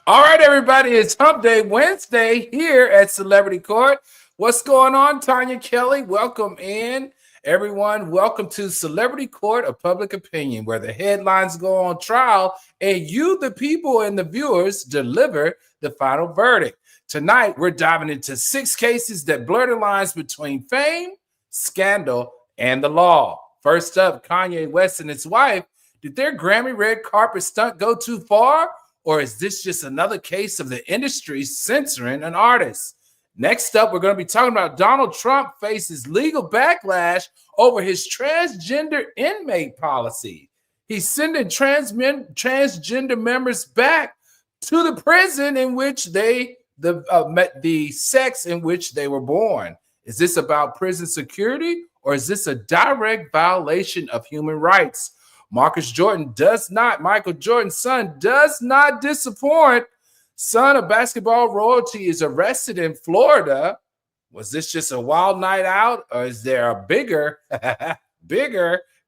All right, everybody, it's Hump Day Wednesday here at Celebrity Court. What's going on, Tanya Kelly? Welcome in, everyone. Welcome to Celebrity Court of Public Opinion, where the headlines go on trial and you, the people and the viewers, deliver the final verdict. Tonight, we're diving into 6 cases that blur the lines between fame, scandal, and the law. First up, Kanye West and his wife. Did their Grammy red carpet stunt go too far? Or is this just another case of the industry censoring an artist? Next up, we're going to be talking about Donald Trump faces legal backlash over his transgender inmate policy. He's sending transgender members back to the prison in which they met the sex in which they were born. Is this about prison security, or is this a direct violation of human rights? Michael Jordan's son, does not disappoint. Son of basketball royalty is arrested in Florida. Was this just a wild night out, or is there a bigger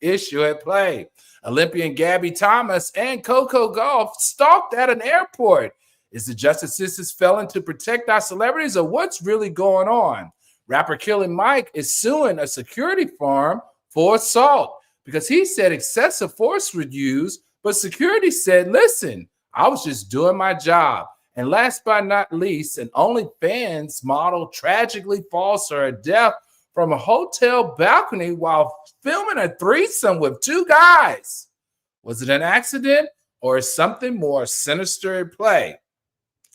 issue at play? Olympian Gabby Thomas and Coco Gauff stalked at an airport. Is the justice system failing to protect our celebrities, or what's really going on? Rapper Killer Mike is suing a security firm for assault because he said excessive force was used, but security said, listen, I was just doing my job. And last but not least, an OnlyFans model tragically falls to her death from a hotel balcony while filming a threesome with 2 guys. Was it an accident, or is something more sinister at play?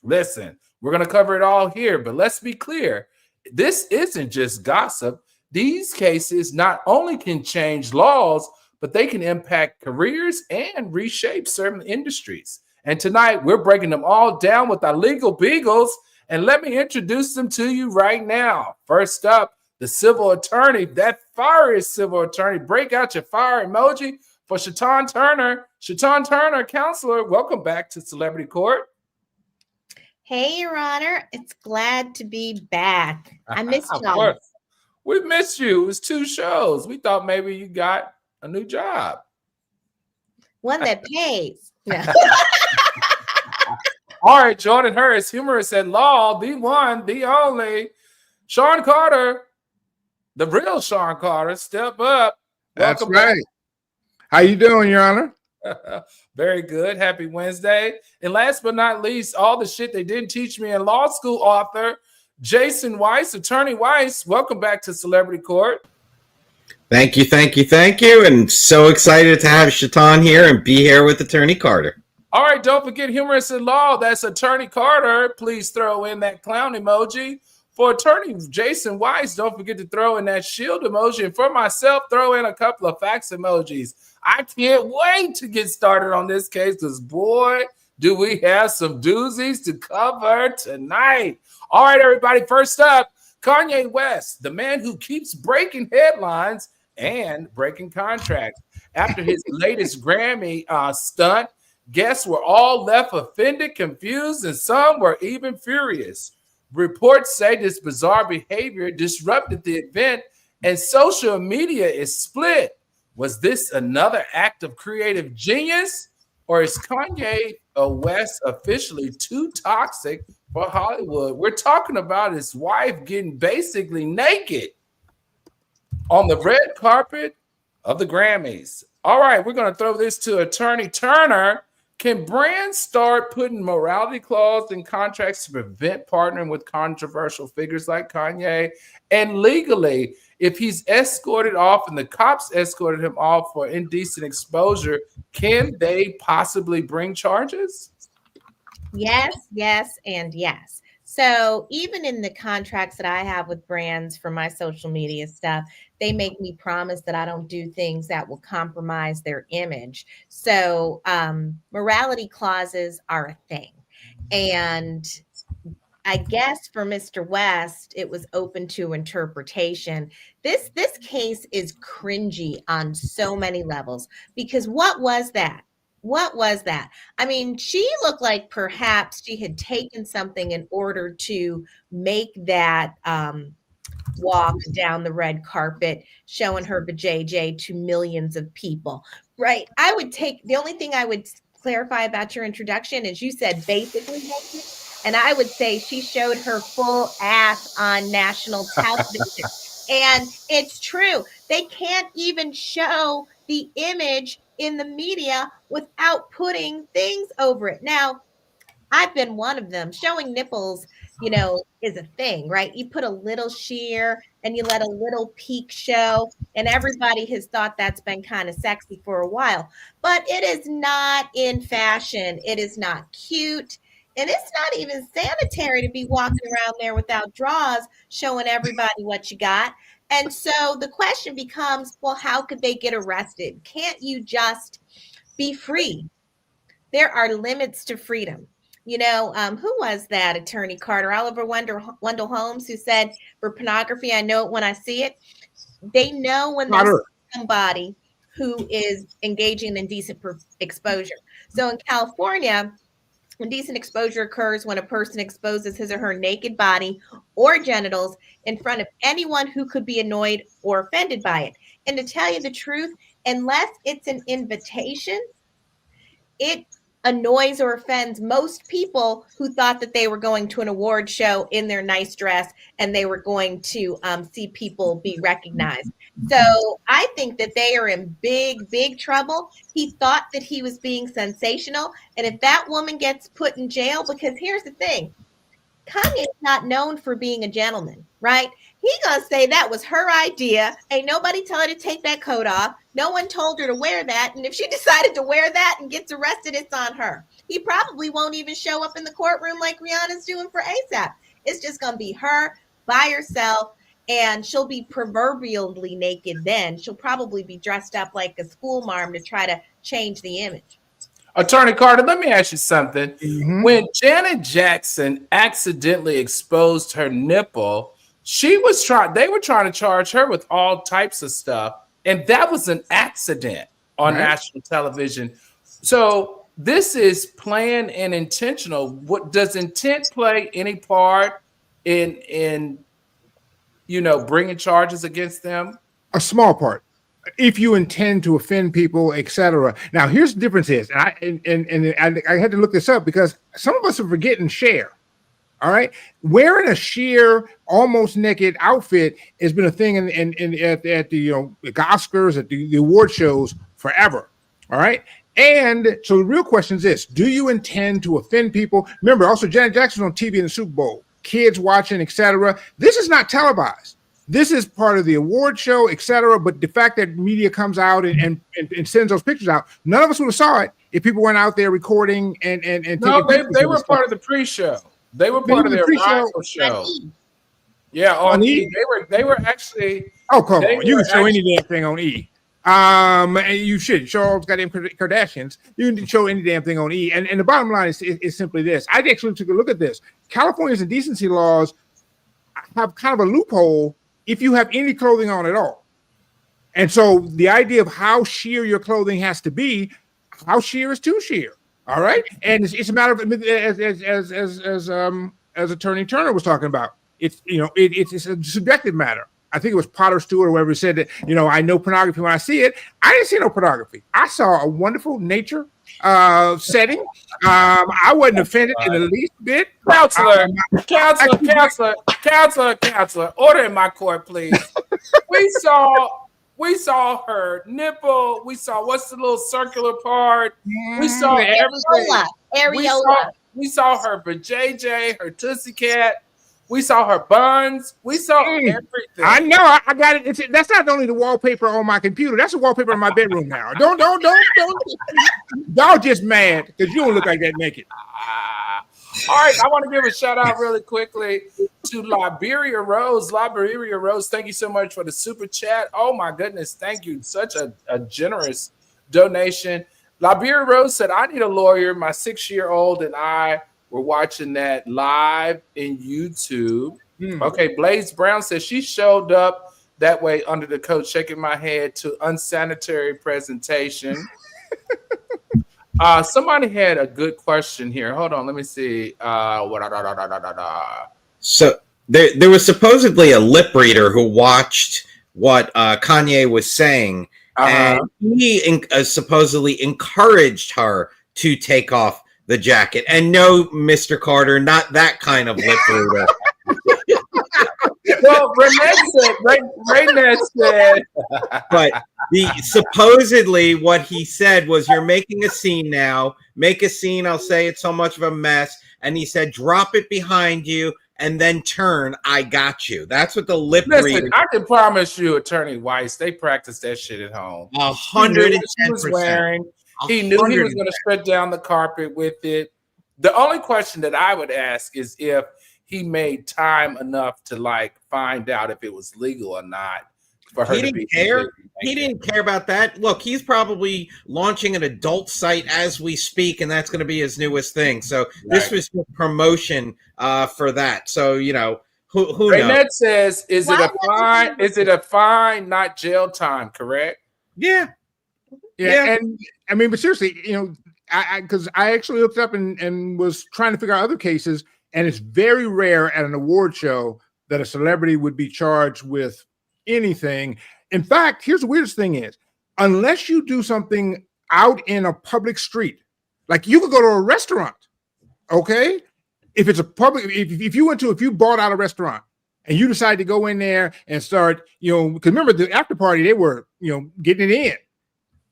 Listen, we're going to cover it all here, but let's be clear. This isn't just gossip. These cases not only can change laws, but they can impact careers and reshape certain industries. And tonight, we're breaking them all down with our legal beagles. And let me introduce them to you right now. First up, the civil attorney, that fiery civil attorney. Break out your fire emoji for Shatan Turner. Shatan Turner, counselor, welcome back to Celebrity Court. Hey, Your Honor. It's glad to be back. I missed y'all. We missed you. It was 2 shows. We thought maybe you got a new job. One that pays. No. All right, Jordan Hurst, humorist at law, the one, the only. Sean Carter, the real Sean Carter, step up. That's right. How you doing, Your Honor? Very good. Happy Wednesday. And last but not least, all the shit they didn't teach me in law school, author Jason Weiss, Attorney Weiss. Welcome back to Celebrity Court. Thank you. And so excited to have Shatan here and be here with Attorney Carter. All right, don't forget humorist in law. That's Attorney Carter. Please throw in that clown emoji. For Attorney Jason Weiss, don't forget to throw in that shield emoji. And for myself, throw in a couple of fax emojis. I can't wait to get started on this case because, boy, do we have some doozies to cover tonight. All right, everybody, first up, Kanye West, the man who keeps breaking headlines and breaking contracts. After his latest Grammy stunt, guests were all left offended, confused, and some were even furious. Reports say this bizarre behavior disrupted the event, and social media is split. Was this another act of creative genius, or is Kanye West officially too toxic for Hollywood? We're talking about his wife getting basically naked on the red carpet of the Grammys. All right, we're going to throw this to Attorney Turner. Can brands start putting morality clauses in contracts to prevent partnering with controversial figures like Kanye? And legally, if he's escorted off and the cops escorted him off for indecent exposure, can they possibly bring charges? Yes, and yes. So even in the contracts that I have with brands for my social media stuff, they make me promise that I don't do things that will compromise their image. So morality clauses are a thing. And I guess for Mr. West, it was open to interpretation. This case is cringy on so many levels because what was that? What was that? I mean, she looked like perhaps she had taken something in order to make that walk down the red carpet, showing her vajayjay to millions of people, right? I would take, the only thing I would clarify about your introduction? As you said, basically naked. And I would say she showed her full ass on national television. And it's true. They can't even show the image in the media without putting things over it. Now, I've been one of them. Showing nipples, is a thing, right? You put a little sheer and you let a little peak show, and everybody has thought that's been kind of sexy for a while. But it is not in fashion. It is not cute. And it's not even sanitary to be walking around there without drawers showing everybody what you got. And so the question becomes, well, how could they get arrested? Can't you just be free? There are limits to freedom. Who was that, Attorney Carter? Oliver Wendell Holmes, who said, for pornography, I know it when I see it. They know when there's somebody who is engaging in indecent exposure. So in California, indecent exposure occurs when a person exposes his or her naked body or genitals in front of anyone who could be annoyed or offended by it. And to tell you the truth, unless it's an invitation, it annoys or offends most people who thought that they were going to an award show in their nice dress and they were going to see people be recognized. So I think that they are in big, big trouble. He thought that he was being sensational. And if that woman gets put in jail, because here's the thing, Kanye is not known for being a gentleman, right? He gonna say that was her idea. Ain't nobody tell her to take that coat off. No one told her to wear that. And if she decided to wear that and gets arrested, it's on her. He probably won't even show up in the courtroom like Rihanna's doing for ASAP. It's just gonna be her by herself, and she'll be proverbially naked then. She'll probably be dressed up like a school marm to try to change the image. Attorney Carter, let me ask you something. Mm-hmm. When Janet Jackson accidentally exposed her nipple, they were trying to charge her with all types of stuff, and that was an accident on national television. So this is planned and intentional. What does intent play any part in bringing charges against them? A small part. If you intend to offend people, etc. Now, here's the difference is, and I had to look this up because some of us are forgetting Cher. All right, wearing a sheer, almost naked outfit has been a thing at the Oscars, at the award shows forever. All right, and so the real question is this: do you intend to offend people? Remember, also Janet Jackson on TV in the Super Bowl, kids watching, etc. This is not televised. This is part of the award show, etc. But the fact that media comes out and sends those pictures out, none of us would have saw it if people weren't out there recording and no, they were part of the pre-show. They were part of their rival show. Yeah, on E. They were actually. Oh, come on! You can show any damn thing on E. And you should show all goddamn Kardashians. You can show any damn thing on E. And the bottom line is simply this: I actually took a look at this. California's indecency laws have kind of a loophole if you have any clothing on at all. And so the idea of how sheer your clothing has to be, how sheer is too sheer. All right. And it's a matter of, as Attorney Turner was talking about, it's a subjective matter. I think it was Potter Stewart or whoever said that, I know pornography when I see it. I didn't see no pornography. I saw a wonderful nature setting. I wasn't offended in the least bit. Counselor, order in my court, please. We saw her nipple. We saw what's the little circular part. We saw everything. Areola. We saw her JJ, her Tootsie Cat. We saw her buns. We saw everything. I know. I got it. That's not only the wallpaper on my computer. That's the wallpaper in my bedroom now. Don't. Y'all just mad because you don't look like that naked. All right. I want to give a shout out really quickly to Liberia Rose. Liberia Rose, thank you so much for the super chat. Oh my goodness. Thank you. Such a generous donation. Liberia Rose said, I need a lawyer. My 6-year-old and I were watching that live in YouTube. Okay, Blaze Brown says she showed up that way under the coat, shaking my head to unsanitary presentation. Somebody had a good question here. Hold on, let me see. So there was supposedly a lip reader who watched what Kanye was saying, and he supposedly encouraged her to take off the jacket. And no, Mr. Carter, not that kind of lip reader. Well, Renee said, But supposedly what he said was, you're making a scene now. Make a scene. I'll say it's so much of a mess. And he said, drop it behind you and then turn. I got you. That's what the lip reader. I can promise you, Attorney Weiss, they practiced that shit at home. 110%. He knew he was going to spread down the carpet with it. The only question that I would ask is if he made time enough to like find out if it was legal or not for her. He didn't care. He didn't care about that. Look, he's probably launching an adult site as we speak, and that's going to be his newest thing. So this was promotion for that. So who knows? Ned says, "Is it a fine? Is it a fine, not jail time? Correct?" Yeah. And I mean, but seriously, because I actually looked up and was trying to figure out other cases, and it's very rare at an award show that a celebrity would be charged with anything. In fact, here's the weirdest thing is, unless you do something out in a public street, like you could go to a restaurant, okay? If it's a public, if you bought out a restaurant and you decide to go in there and start, because remember the after party, they were, getting it in.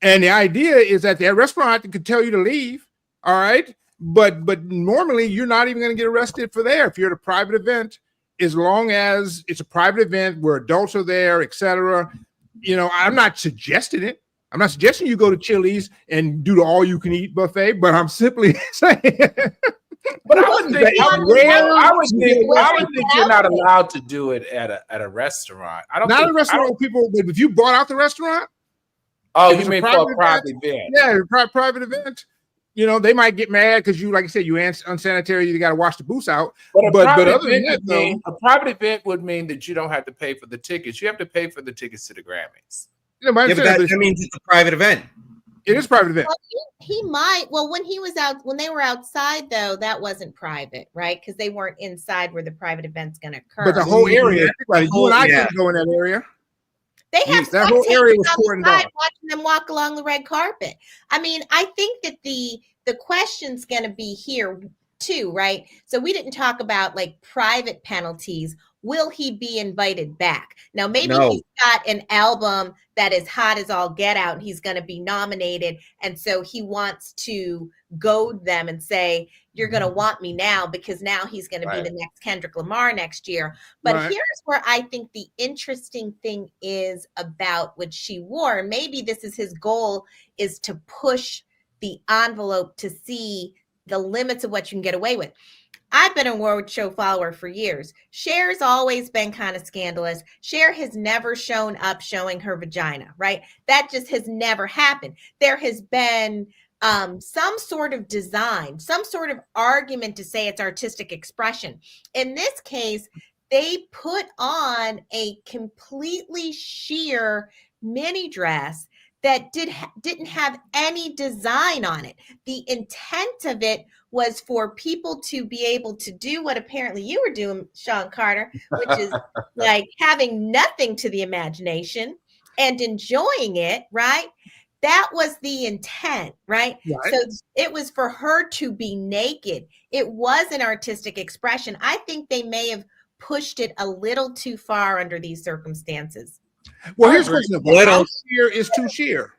And the idea is that the restaurant could tell you to leave, all right? But normally you're not even going to get arrested for there if you're at a private event, as long as it's a private event where adults are there, etc. I'm not suggesting it. I'm not suggesting you go to Chili's and do the all-you-can-eat buffet, but I'm simply saying. But I would think you're not allowed to do it at a restaurant. I don't. Not a restaurant. People, if you bought out the restaurant. Oh, you mean for a private event? Yeah, private event. They might get mad because you, like I said, you unsanitary. You got to wash the booths out. But other than that, a private event would mean that you don't have to pay for the tickets. You have to pay for the tickets to the Grammys. That means it's a private event. It is a private event. Well, he might. Well, when they were outside, though, that wasn't private, right? Because they weren't inside where the private event's going to occur. But the whole area, you and I couldn't go in that area. They have that whole area was on the side watching them walk along the red carpet. I mean, I think that the question's going to be here too, right? So we didn't talk about like private penalties. Will he be invited back? Now, maybe he's got an album that is hot as all get out and he's going to be nominated. And so he wants to goad them and say, you're going to want me now, because now he's going to be the next Kendrick Lamar next year. But here's where I think the interesting thing is about what she wore. Maybe this is his goal, is to push the envelope to see the limits of what you can get away with. I've been a award show follower for years. Cher's always been kind of scandalous. Cher has never shown up showing her vagina, right? That just has never happened. There has been some sort of design, some sort of argument to say it's artistic expression. In this case, they put on a completely sheer mini dress that didn't have any design on it. The intent of it was for people to be able to do what apparently you were doing, Sean Carter, which is like having nothing to the imagination and enjoying it, right? That was the intent, right? So it was for her to be naked. It was an artistic expression. I think they may have pushed it a little too far under these circumstances. Well, here's the question: how sheer is too sheer?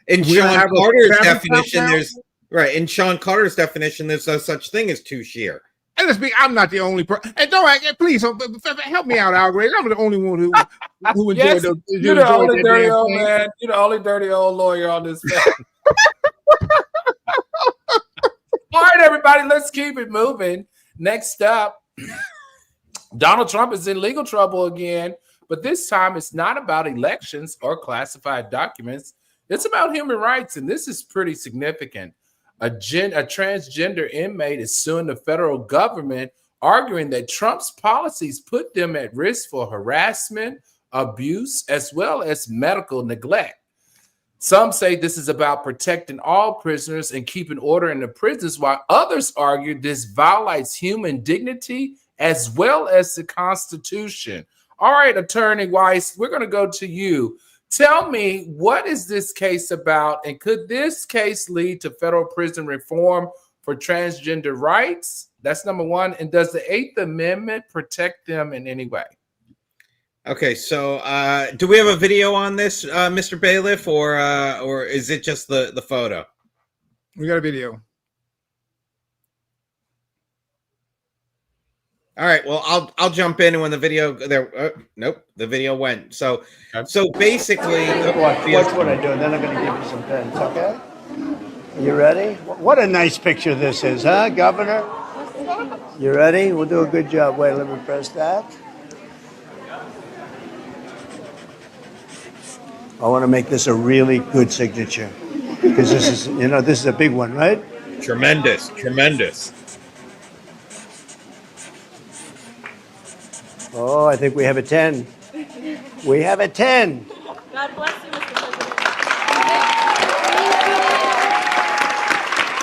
In Sean Carter's definition, in Sean Carter's definition, there's no such thing as too sheer. And let's be, I'm not the only person. And please help me out, Alvarez. I'm the only one who enjoyed the. You're the only dirty old man. You're the only dirty old lawyer on this film. All right, everybody, let's keep it moving. Next up, Donald Trump is in legal trouble again, but this time it's not about elections or classified documents. It's about human rights, and this is pretty significant. A transgender inmate is suing the federal government, arguing that Trump's policies put them at risk for harassment, abuse, as well as medical neglect. Some say this is about protecting all prisoners and keeping order in the prisons, while others argue this violates human dignity as well as the Constitution. All right, Attorney Weiss, we're going to go to you. Tell me, what is this case about, and could this case lead to federal prison reform for transgender rights? That's number one. And does the Eighth Amendment protect them in any way? Okay, so do we have a video on this, Mr. Bailiff, or is it just the photo? We got a video. All right, well, I'll jump in, and when the video there, nope, the video went. So basically, watch what I do, and then I'm going to give you some pens. Okay? You ready? What a nice picture this is, huh, Governor? You ready? We'll do a good job. Wait, let me press that. I want to make this a really good signature because this is, this is a big one, right? tremendous. Oh, I think we have a 10. We have a 10. God bless you, Mr. President.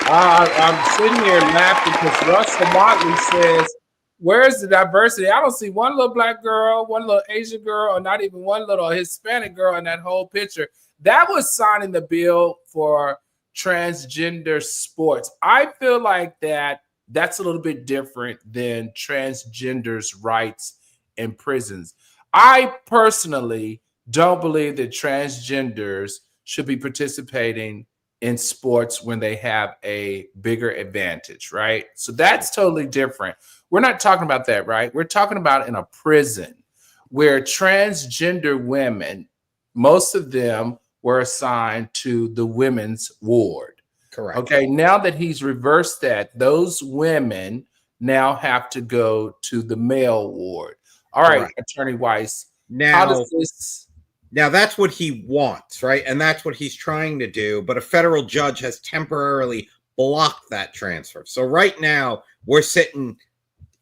I'm sitting here laughing because Russell Motley says, where's the diversity? I don't see one little black girl, one little Asian girl, or not even one little Hispanic girl in that whole picture. That was signing the bill for transgender sports. I feel like that's a little bit different than transgenders' rights in prisons. I personally don't believe that transgenders should be participating in sports when they have a bigger advantage, right? So that's totally different. We're not talking about that, right? We're talking about in a prison where transgender women, most of them were assigned to the women's ward. Correct. Okay, now that he's reversed that, those women now have to go to the male ward. All right, Correct. Attorney Weiss, Now, how does this... Now that's what he wants, right? And that's what he's trying to do. But a federal judge has temporarily blocked that transfer. So right now we're sitting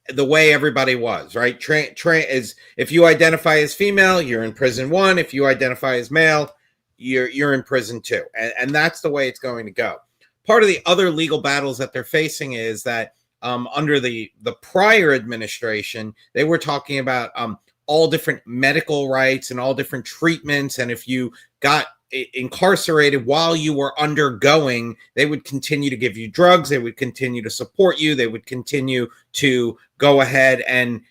the way everybody was, right? Is if you identify as female, you're in prison 1. If you identify as male, you're in prison 2. And that's the way it's going to go. Part of the other legal battles that they're facing is that under the prior administration, they were talking about all different medical rights and all different treatments. And if you got incarcerated while you were undergoing, they would continue to give you drugs. They would continue to support you. They would continue to go ahead and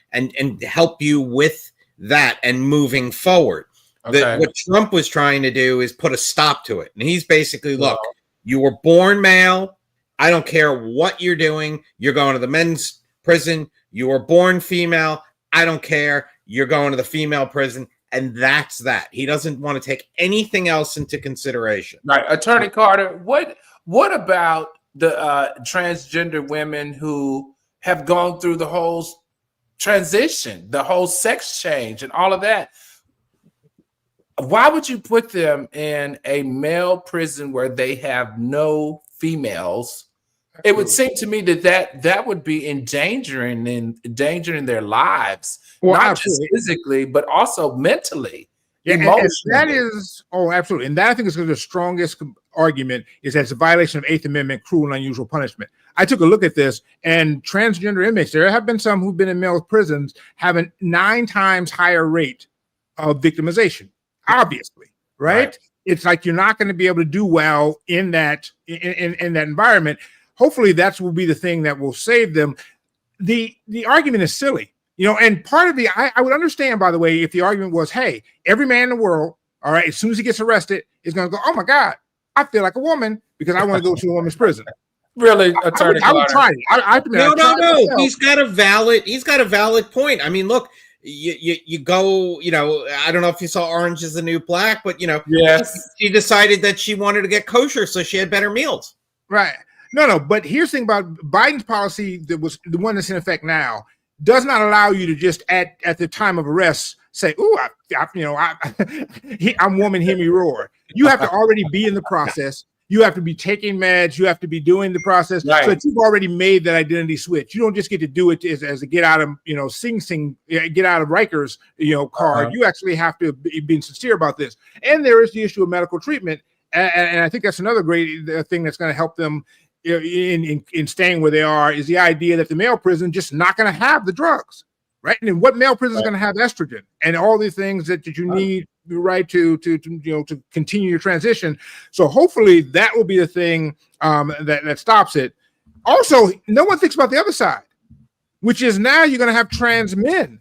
help you with that and moving forward. Okay. What Trump was trying to do is put a stop to it. And he's basically, look, you were born male. I don't care what you're doing. You're going to the men's prison. You were born female. I don't care. You're going to the female prison. And that's that. He doesn't want to take anything else into consideration. Right. Attorney Carter, what about the transgender women who have gone through the whole transition, the whole sex change and all of that? Why would you put them in a male prison where they have no females? It would seem to me that would be endangering their lives, not absolutely. just physically, but also mentally. Yeah, emotionally. and that is, absolutely. And that I think is the strongest argument is that it's a violation of Eighth Amendment, cruel and unusual punishment. I took a look at this, and transgender inmates, there have been some who've been in male prisons, have a 9 times higher rate of victimization, obviously, right? It's like you're not going to be able to do well in that in that environment. Hopefully that will be the thing that will save them. The argument is silly, and part of I would understand, by the way, if the argument was, hey, every man in the world, all right, as soon as he gets arrested, is going to go, oh my God, I feel like a woman because I want to go to a woman's prison. Really, Attorney I would try it. No. He's got a valid point. I mean, look, you go, I don't know if you saw Orange is the New Black, but yes, she decided that she wanted to get kosher, so she had better meals. Right. No. But here's the thing about Biden's policy that was the one that's in effect now does not allow you to just at the time of arrest say, "Ooh, I'm woman, hear me roar." You have to already be in the process. You have to be taking meds. You have to be doing the process. Right. So that you've already made that identity switch. You don't just get to do it as a get out of get out of Rikers card. You actually have to be sincere about this. And there is the issue of medical treatment, and I think that's another great thing that's going to help them in staying where they are. Is the idea that the male prison just not going to have the drugs, right? And what male prison is going to have estrogen and all these things that you need the right to to continue your transition. So hopefully that will be the thing that stops it. Also, no one thinks about the other side, which is now you're going to have trans men,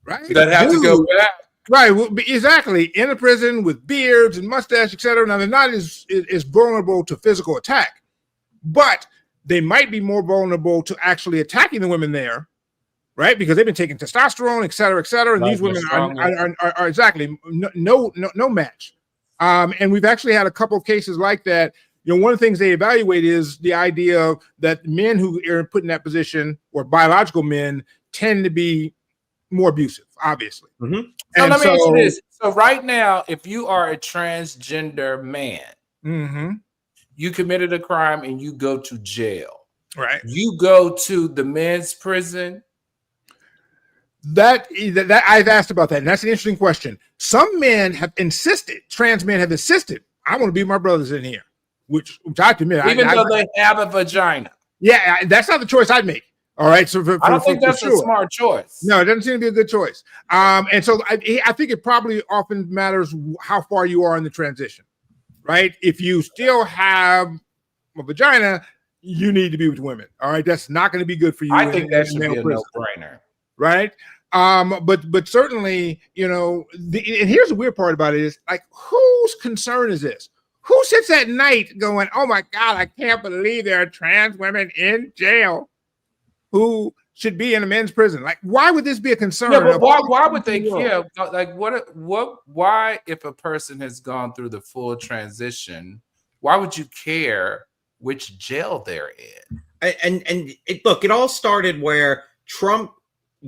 right? That have to go back. Right, exactly. In a prison with beards and mustache, etc. Now they're not as vulnerable to physical attack, but they might be more vulnerable to actually attacking the women there, right? Because they've been taking testosterone, etc., etc. And these women are exactly no match. And we've actually had a couple of cases like that. One of the things they evaluate is the idea that men who are put in that position, or biological men, tend to be more abusive, obviously. Mm-hmm. So let me ask you this. So right now, if you are a transgender man, mm-hmm. you committed a crime and you go to jail. Right. You go to the men's prison. That I've asked about that, and that's an interesting question. Some men have insisted, trans men have insisted, I want to be my brothers in here, which I admit, even though they have a vagina. Yeah, that's not the choice I'd make. All right, so I don't think that's a smart choice. No, it doesn't seem to be a good choice. And so I think it probably often matters how far you are in the transition, right? If you still have a vagina, you need to be with women. All right, that's not going to be good for you. I think that should be a no-brainer, right? But certainly, and here's the weird part about it is, like, whose concern is this? Who sits at night going, "Oh my God, I can't believe there are trans women in jail who should be in a men's prison"? Like, why would this be a concern? Yeah, but why would they care? Like, why, if a person has gone through the full transition, why would you care which jail they're in? And look, it all started where Trump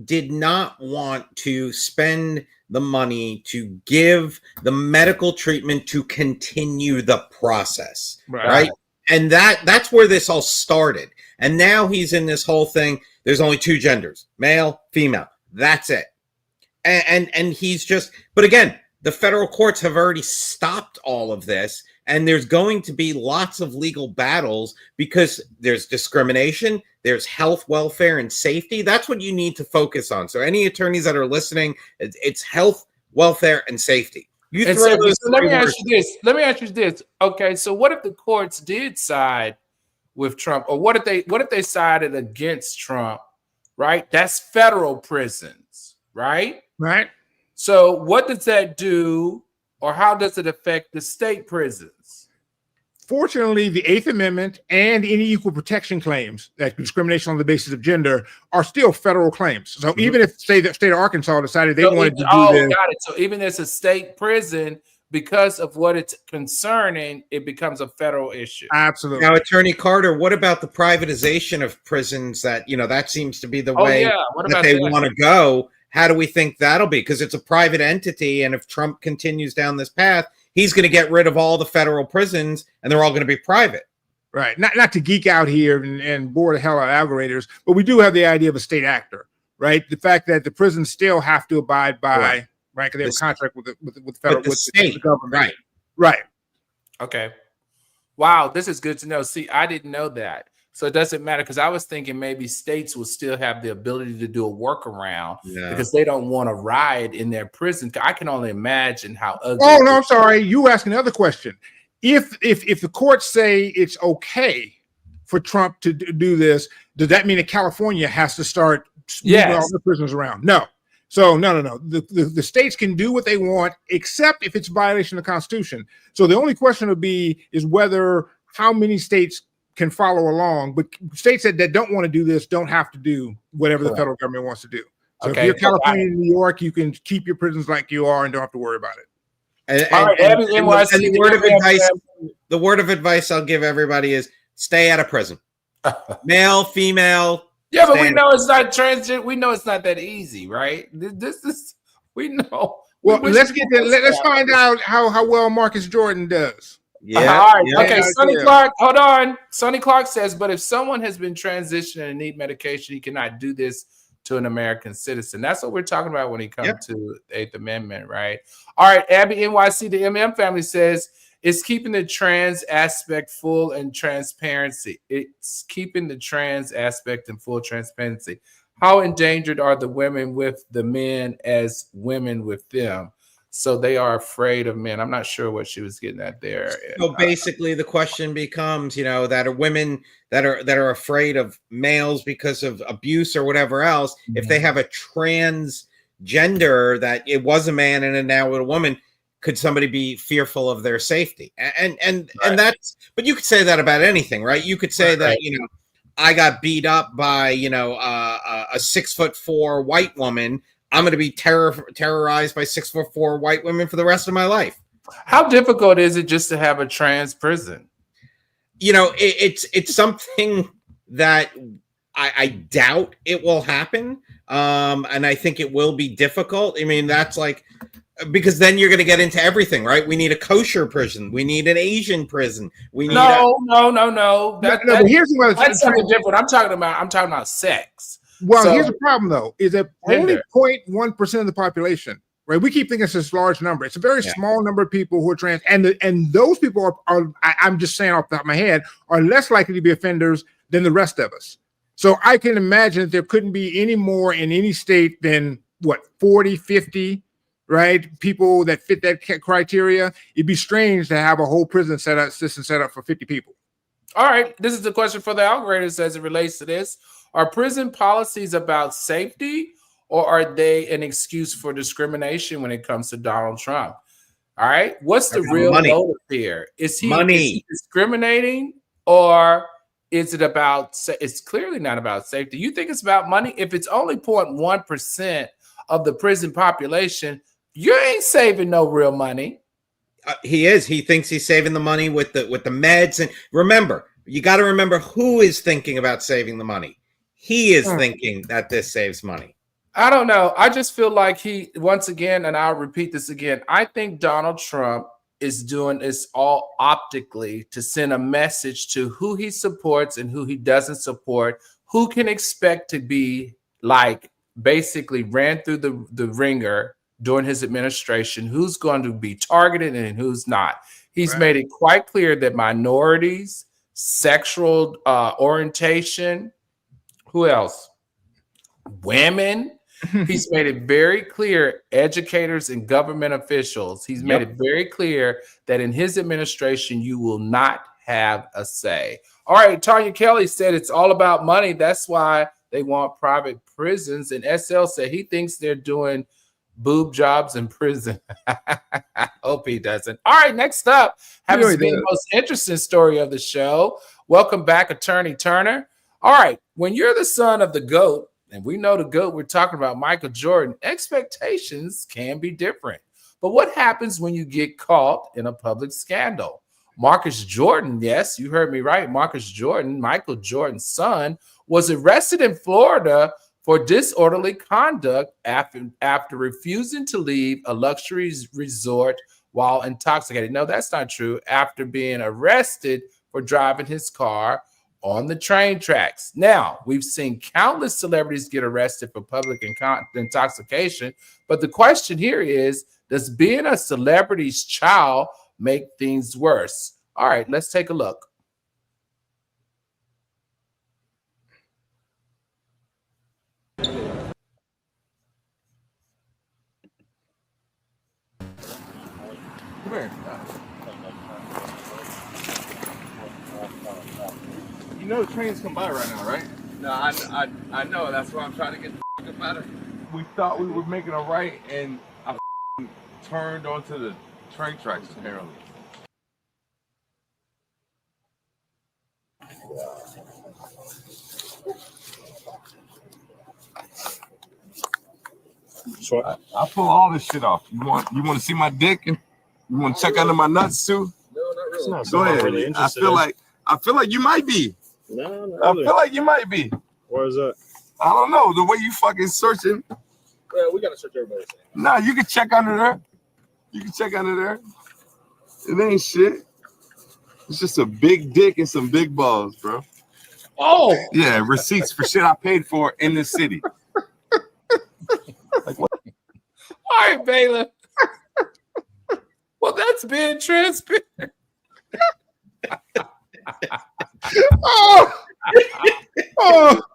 did not want to spend the money to give the medical treatment to continue the process, right? And that's where this all started. And now he's in this whole thing. There's only two genders, male, female. That's it. And he's just, but again, the federal courts have already stopped all of this. And there's going to be lots of legal battles because there's discrimination, there's health, welfare, and safety. That's what you need to focus on. So any attorneys that are listening, it's health, welfare, and safety. Let me ask you this. Okay, so what if the courts did side with Trump, or what if they sided against Trump? Right, that's federal prisons, right? Right. So what does that do, or how does it affect the state prisons? Fortunately, the Eighth Amendment and any equal protection claims, that discrimination on the basis of gender, are still federal claims. So even if, say, the state of Arkansas decided they wanted to do this. Got it. So even as a state prison, because of what it's concerning, it becomes a federal issue. Absolutely. Now, Attorney Carter, what about the privatization of prisons? That that seems to be the way that they want to go. How do we think that'll be? Because it's a private entity, and if Trump continues down this path, he's going to get rid of all the federal prisons, and they're all going to be private. Right. Not to geek out here and bore the hell out of alligators, but we do have the idea of a state actor, right? The fact that the prisons still have to abide by, right? Because they have a contract with the federal with the government. Right. Okay. Wow, this is good to know. See, I didn't know that. So it doesn't matter, because I was thinking maybe states will still have the ability to do a workaround because they don't want to riot in their prison. I can only imagine how ugly. Oh, no, I'm sorry. You asked another question. If the courts say it's okay for Trump to do this, does that mean that California has to start moving all the prisoners around? No. So no. The states can do what they want, except if it's a violation of the Constitution. So the only question would be is whether how many states can follow along, but states that don't want to do this don't have to do whatever the federal government wants to do. So if you're California and New York, you can keep your prisons like you are and don't have to worry about it. The word of advice I'll give everybody is stay out of prison. Male, female. Yeah, but we know it's not transgender. We know it's not that easy, right? We know. Well, let's find out how well Marcus Jordan does. Yeah. All right. Okay. Sonny Clark, hold on. Sonny Clark says, but if someone has been transitioning and need medication, he cannot do this to an American citizen. That's what we're talking about when it comes to the Eighth Amendment, right? All right. Abby NYC, the MM family says, it's keeping the trans aspect full and transparency. It's keeping the trans aspect in full transparency. How endangered are the women with the men as women with them? So they are afraid of men. I'm not sure what she was getting at there. So basically, the question becomes, that are women that are afraid of males because of abuse or whatever else. Mm-hmm. If they have a transgender that it was a man and now a woman, could somebody be fearful of their safety? And that's, but you could say that about anything, right? You could say that, I got beat up by, a 6'4" white woman. I'm going to be terrorized by 6'4" white women for the rest of my life. How difficult is it just to have a trans prison? It's something that I doubt it will happen. And I think it will be difficult. I mean, that's like, because then you're going to get into everything, right? We need a kosher prison. We need an Asian prison. We need no. Here's that's something different. I'm talking about sex. Well, here's the problem, though, is that only 0.1% of the population, right? We keep thinking it's this large number. It's a very small number of people who are trans, and those people are I'm just saying off the top of my head, are less likely to be offenders than the rest of us. So I can imagine that there couldn't be any more in any state than, 40, 50, right? People that fit that criteria. It'd be strange to have a whole prison system set up for 50 people. All right. This is the question for the algorithms as it relates to this. Are prison policies about safety, or are they an excuse for discrimination when it comes to Donald Trump? All right. What's the real motive here? Is he discriminating, or is it about, it's clearly not about safety. You think it's about money? If it's only 0.1% of the prison population, you ain't saving no real money. He is. He thinks he's saving the money with the meds. And remember, you got to remember who is thinking about saving the money. He is thinking that this saves money. I don't know. I just feel like once again, and I'll repeat this again, I think Donald Trump is doing this all optically to send a message to who he supports and who he doesn't support, who can expect to be like basically ran through the ringer during his administration, who's going to be targeted and who's not. He's made it quite clear that minorities, sexual orientation, who else? Women. He's made it very clear, educators and government officials. He's made it very clear that in his administration, you will not have a say. All right, Tanya Kelly said it's all about money. That's why they want private prisons. And SL said he thinks they're doing boob jobs in prison. I hope he doesn't. All right, next up, happens to be the most interesting story of the show. Welcome back, Attorney Turner. All right, when you're the son of the GOAT, and we know the GOAT, we're talking about Michael Jordan, expectations can be different. But what happens when you get caught in a public scandal? Marcus Jordan, yes, you heard me right. Marcus Jordan, Michael Jordan's son, was arrested in Florida for disorderly conduct after refusing to leave a luxury resort while intoxicated. No, that's not true. After being arrested for driving his car on the train tracks. Now, we've seen countless celebrities get arrested for public intoxication, but the question here is, does being a celebrity's child make things worse? All right, let's take a look. Come here. You know the trains come by right now, right? No, I know. That's why I'm trying to get the f*** out of here. We thought we were making a right, and I turned onto the train tracks, apparently. So I pull all this shit off. You want to see my dick, and you want to check under my nuts too? No, not really. Not Go ahead. Really I feel like you might be. No, I feel like you might be. Where is that? I don't know. The way you fucking searching. Yeah, we gotta search everybody's thing. Nah, you can check under there. You can check under there. It ain't shit. It's just a big dick and some big balls, bro. Oh, yeah, receipts for shit I paid for in the city. Like what? All right, Baylor. Well, that's being transparent.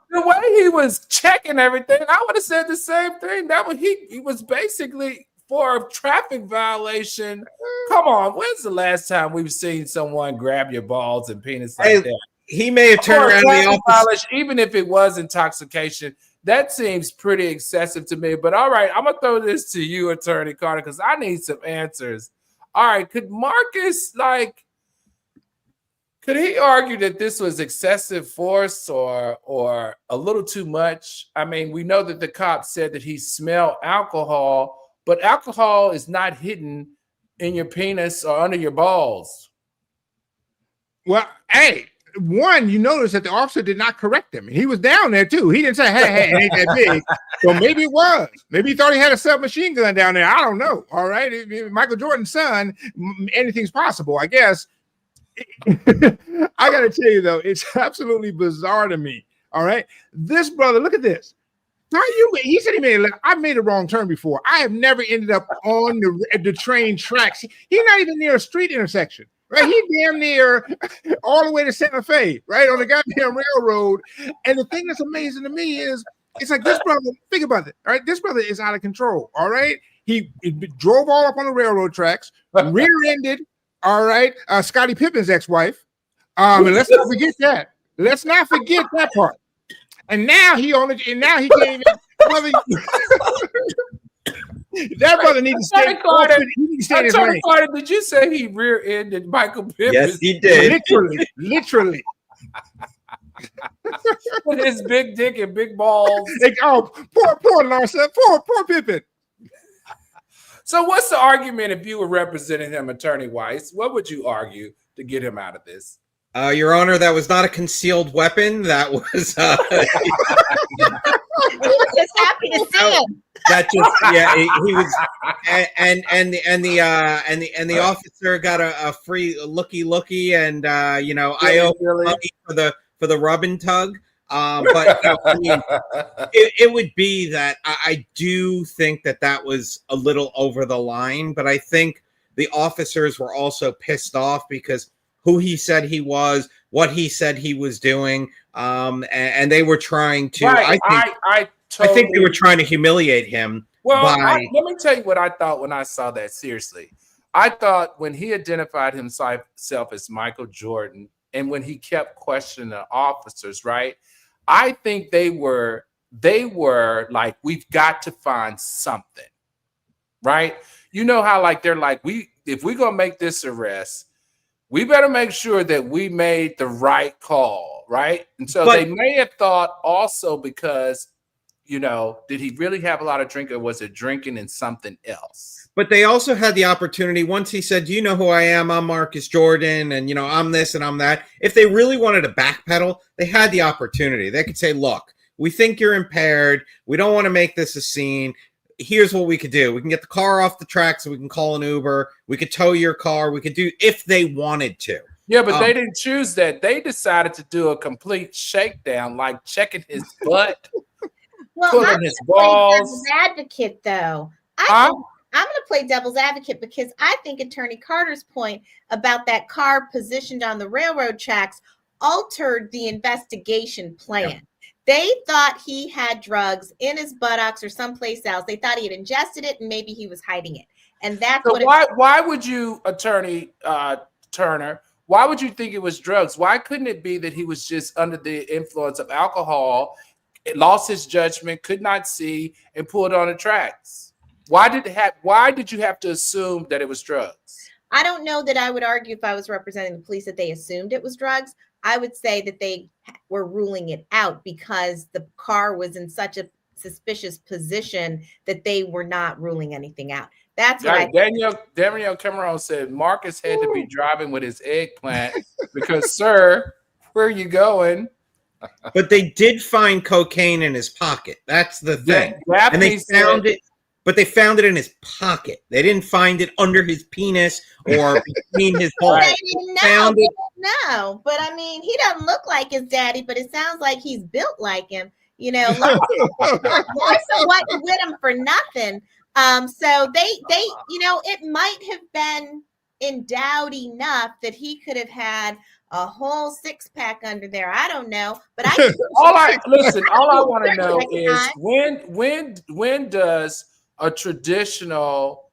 The way he was checking everything, I would have said the same thing. That was he was basically for a traffic violation. Come on, when's the last time we've seen someone grab your balls and penis like that? He may have turned around the office. Even if it was intoxication, that seems pretty excessive to me. But all right, I'm gonna throw this to you, Attorney Carter, because I need some answers. All right, could Marcus could he argue that this was excessive force or a little too much? I mean, we know that the cop said that he smelled alcohol, but alcohol is not hidden in your penis or under your balls. Well, hey, one, you notice that the officer did not correct him. He was down there too. He didn't say, hey, it ain't that big. So maybe it was. Maybe he thought he had a submachine gun down there. I don't know. All right. Michael Jordan's son, anything's possible, I guess. I got to tell you, though, it's absolutely bizarre to me. All right. This brother, look at this. He said I've made a wrong turn before. I have never ended up on the train tracks. He's not even near a street intersection. Right, he damn near all the way to Santa Fe, right, on the goddamn railroad. And the thing that's amazing to me is, it's like this brother, think about it, all right? This brother is out of control, all right? He drove all up on the railroad tracks, rear-ended, all right, Scottie Pippen's ex-wife. And let's not forget that. Let's not forget that part. And now he can't even. That brother needs to stay. Attorney Carter, did you say he rear-ended Michael Pippen? Yes, he did. Literally. With his big dick and big balls. Poor Larson, poor Pippen. So what's the argument if you were representing him, Attorney Weiss? What would you argue to get him out of this? Your Honor, that was not a concealed weapon. That was. He was just happy to see him. That just he was, and the officer got a free looky, and I owe money for the rub and tug. But I mean, it would be that I do think that was a little over the line, but I think the officers were also pissed off because who he said he was, what he said he was doing, and they were trying to. Right. I think they were trying to humiliate him. Well, let me tell you what I thought when I saw that. Seriously, I thought when he identified himself as Michael Jordan, and when he kept questioning the officers, right? I think they were like, we've got to find something, right? You know how they're like, if we're gonna make this arrest, we better make sure that we made the right call, right? And so they may have thought also because, did he really have a lot of drink, or was it drinking and something else? But they also had the opportunity once he said, "Do you know who I am? I'm Marcus Jordan, and I'm this and I'm that." If they really wanted to backpedal, they had the opportunity. They could say, "Look, we think you're impaired. We don't want to make this a scene. Here's what we could do. We can get the car off the track so we can call an Uber. We could tow your car. We could do," if they wanted to. Yeah, but they didn't choose that. They decided to do a complete shakedown, like checking his butt, pulling his balls. Devil's advocate, though. I'm going to play devil's advocate because I think Attorney Carter's point about that car positioned on the railroad tracks altered the investigation plan. Yeah. They thought he had drugs in his buttocks or someplace else. They thought he had ingested it and maybe he was hiding it. And that's so why would you, Attorney Turner, why would you think it was drugs? Why couldn't it be that he was just under the influence of alcohol, lost his judgment, could not see, and pulled on the tracks? Why did you have to assume that it was drugs? I don't know that I would argue if I was representing the police that they assumed it was drugs. I would say that they were ruling it out because the car was in such a suspicious position that they were not ruling anything out. That's what Danielle Cameron said Marcus had to be driving with his eggplant because, sir, where are you going? But they did find cocaine in his pocket. That's the thing. And they found it. But they found it in his pocket. They didn't find it under his penis or between his balls. They didn't know. But I mean, he doesn't look like his daddy, but it sounds like he's built like him. Like wasn't with him for nothing. So they, it might have been endowed enough that he could have had a whole six-pack under there. I don't know, but all I want to know is when does a traditional,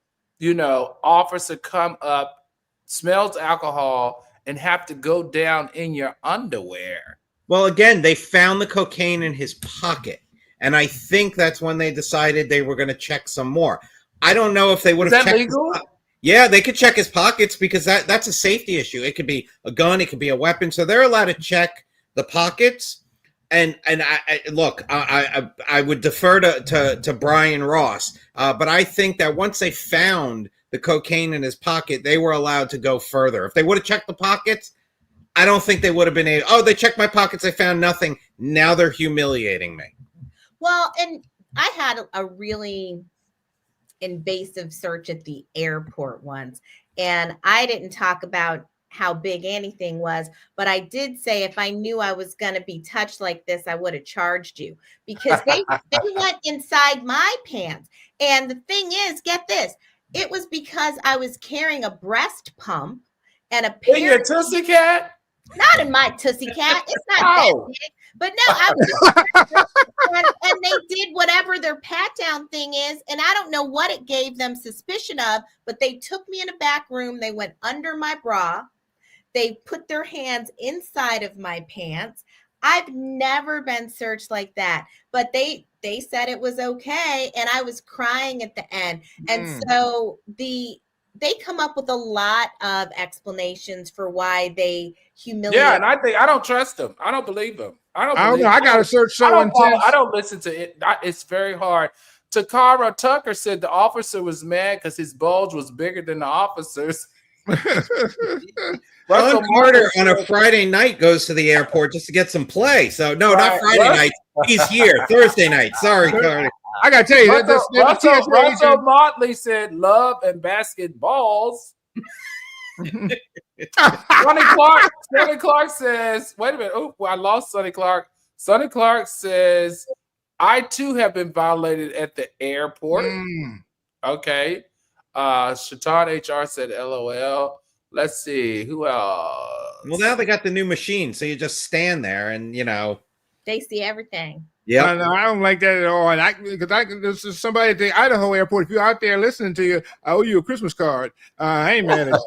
officer come up, smells alcohol, and have to go down in your underwear? Well, again, they found the cocaine in his pocket. And I think that's when they decided they were going to check some more. I don't know if they would Is have that checked. legal? Yeah, they could check his pockets because that's a safety issue. It could be a gun, it could be a weapon. So they're allowed to check the pockets. And I look, I would defer to Brian Ross, but I think that once they found the cocaine in his pocket, they were allowed to go further. If they would have checked the pockets, I don't think they would have been able. Oh, they checked my pockets, they found nothing. Now they're humiliating me. Well, and I had a really invasive search at the airport once, and I didn't talk about how big anything was, but I did say if I knew I was going to be touched like this, I would have charged you, because they went inside my pants. And the thing is, get this, it was because I was carrying a breast pump and a In your Tootsie Cat? not in my Tootsie Cat. It's not that big. But no, I was and they did whatever their pat down thing is, and I don't know what it gave them suspicion of, but they took me in a back room. They went under my bra. They put their hands inside of my pants. I've never been searched like that, but they said it was okay, and I was crying at the end. And so they come up with a lot of explanations for why they humiliate. Yeah, and I don't trust them. I don't believe them. I don't know. I got to search so intense. I don't listen to it. It's very hard. Takara Tucker said the officer was mad because his bulge was bigger than the officer's. Ron Carter on a Friday night goes to the airport just to get some play. So no, not Friday night. He's here Thursday night. Sorry, Carter. I got to tell you, Russell Motley said love and basketballs. Sonny Clark says, wait a minute. Oh, I lost Sonny Clark. Sonny Clark says, I too have been violated at the airport. Okay. Shaitan HR said LOL. Let's see. Who else? Well, now they got the new machine, so you just stand there and, They see everything. Yeah, I don't like that at all. And this is somebody at the Idaho airport. If you're out there listening to you, I owe you a Christmas card. I ain't mad at